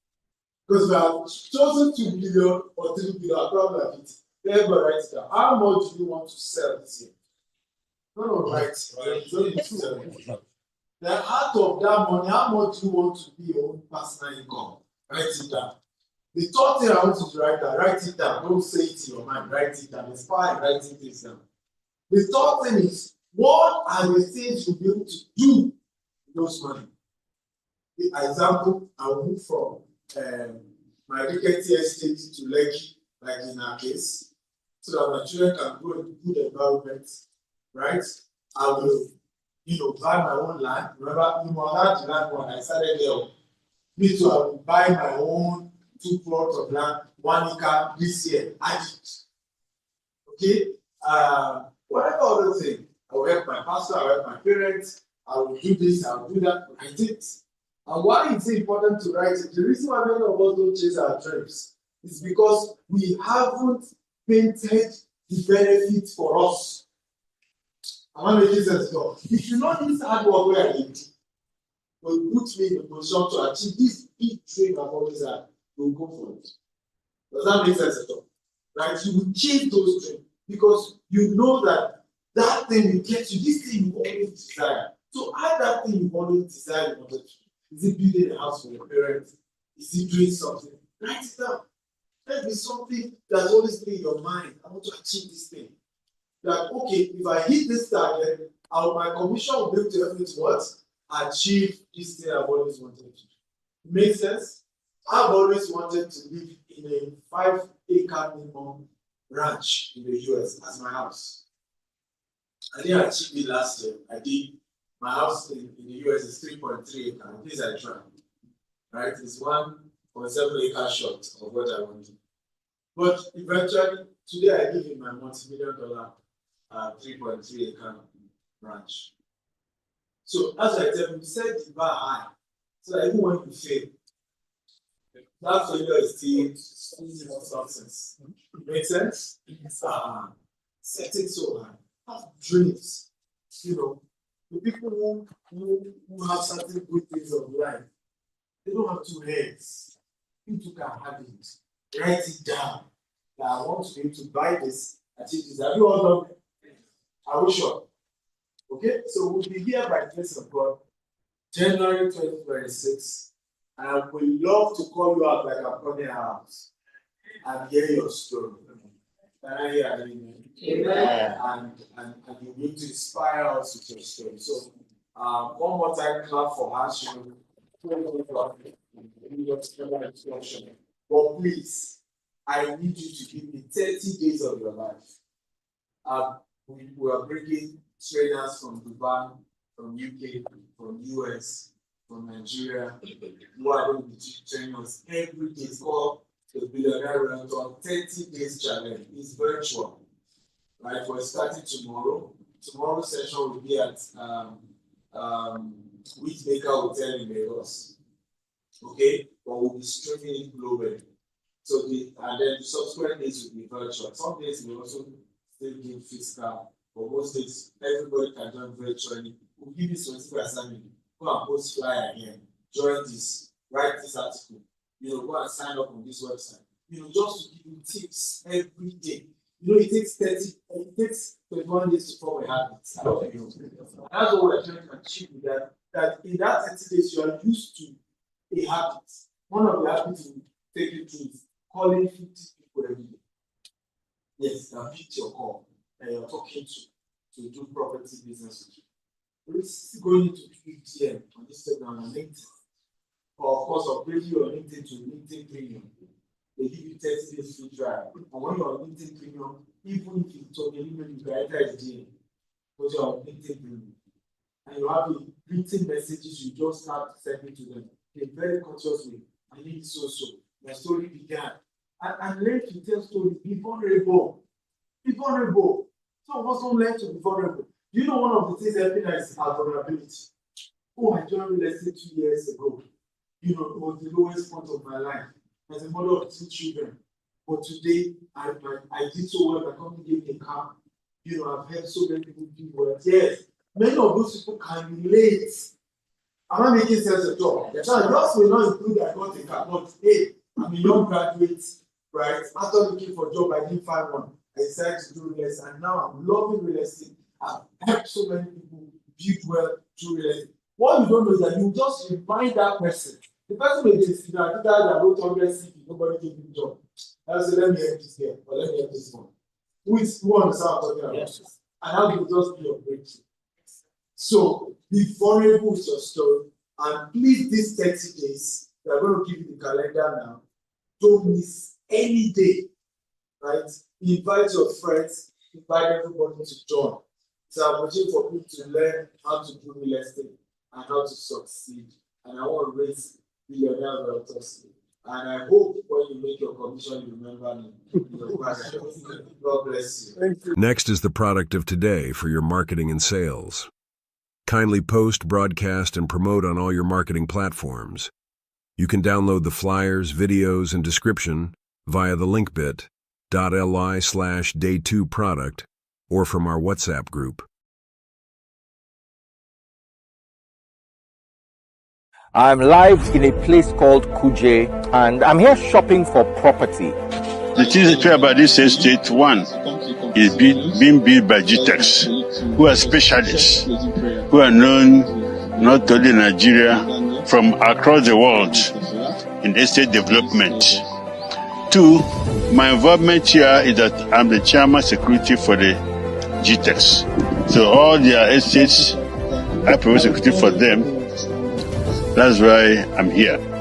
Because we have chosen 2 billion or 3 billion, I probably have it. Everybody write it down. How much do you want to sell this year? No, right. Then out of that money, how much do you want to be your own personal income? Write it down. The third thing I want you to write down, write it down. Don't say it in your mind, write it down. It's fine writing things down. The third thing is, what are the things you'll be able to do with those money? The example, I will move from my rickety estate to Lekki, like in our case, so that my children can grow in good environment, right? I will, buy my own land. Remember, I had the land when I started there. Me too, I will buy my own 2 plots of land, 1 acre this year. Okay? Whatever other thing, I will help my pastor, I will help my parents, I will do this, I will do that. I did it. And why is it important to write it? The reason why many of us don't chase our dreams is because we haven't painted the benefits for us. Am I making sense, God? If you know this hard work where I did, will put me in a position to achieve this big dream I've always had, you'll go for it. Does that make sense at all? Right? You will chase those dreams because you know that thing will get you, this thing you always desire. So add that thing you always desire. Is it building a house for your parents? Is it doing something? Write it down. Let be something that's always been in your mind. I want to achieve this thing. that, okay, if I hit this target, my commission will be able to help me to what? Achieve this thing I've always wanted to do. Make sense? I've always wanted to live in a 5-acre minimum ranch in the US as my house. I didn't achieve it last year. I did. My house in the US is 3.3 acres. At least I tried. Right? It's 1.7 acre short of what I wanted. But eventually, today I live in my multi-million-dollar 3.3 acre ranch. So as I tell you, set the bar high. So that even when you fail, that failure is still success. Make sense? Set it so high. Have dreams. You know, the people who have certain good things of life, they don't have two heads. You two can have it. Write it down. That I want to be able to buy this, achieve this. Have you all done it? Are we sure? Okay, so we'll be here by the grace of God, January 2026. And I would love to call you out like I'm calling your house and hear your story. Can I hear an amen? Amen. And you need to inspire us with your story. So, one more time, clap for her. But please, I need you to give me 30 days of your life. We are bringing trainers from Dubai, from UK, from US, from Nigeria, who are going to be training us every day. It's called the Billionaire Realtor 30 days challenge. It's virtual. Right? We're starting tomorrow. Tomorrow's session will be at Wheatmaker Hotel in Lagos. Okay? But we'll be streaming it globally. So and then the subsequent days will be virtual. Some days we also still give physical, but most days everybody can join virtually. We'll give you specific assignment. Go and post flyer again. Join this. Write this article. You know, go and sign up on this website. You know, just to give you tips every day. You know, it takes 21 days to form a habit. That's what we're trying to achieve with that. That in that 30 days you are used to a habit. One of the habits we take you through is calling 50 people every day. Yes, that picked your call and you're talking to do property business with you. We're going into DM on Instagram and LinkedIn. Or of course, upgrade your LinkedIn to LinkedIn Premium. They give you 30 days free trial. And when you're on LinkedIn Premium, even if you talk a email, you can enter it DM. Because you're on LinkedIn Premium. And you have the written messages, you just start sending to them in a very conscious way. I need so. My story began. And learn to tell stories. Be vulnerable. Be vulnerable. Some of us don't learn to be vulnerable. You know, one of the things helping us is our vulnerability. Oh, I joined real estate 2 years ago. You know, it was the lowest point of my life as a mother of 2 children. But today, I did so well. My company gave me a car. You know, I've helped so many people do well. Yes, many of those people can relate. I'm not making sense at all. Now, yours will not include I got a car, but hey, I'm a young graduate, right? After looking for a job, I didn't find one. I decided to do real estate, and now I'm loving real estate. I've helped so many people build well through real estate. What you don't know is that you just remind that person. The person may be sitting there, that wrote 100 CV, nobody gave him a job. I say, let me help this girl, or let me help this one. Who understands what I'm talking about? Yes. And that will just be your breakthrough. So be vulnerable with your story, and please, these 30 days, we are going to give you the calendar now. Don't miss any day, right? Invite your friends, invite everybody to join. So I'm waiting for people to learn how to do real estate and how to succeed. And I want to raise Billionaire Realtors. And I hope when you make your commission, you remember me. God bless you. Next is the product of today for your marketing and sales. Kindly post, broadcast, and promote on all your marketing platforms. You can download the flyers, videos, and description via the link bit.ly/day2product or from our WhatsApp group. I'm live in a place called Kuje, and I'm here shopping for property. The thing about this estate, one, is being built by GTEX, who are specialists, who are known not only in Nigeria, from across the world in estate development. Two, my involvement here is that I'm the chairman security for the GTEX. So all their estates, I provide security for them. That's why I'm here.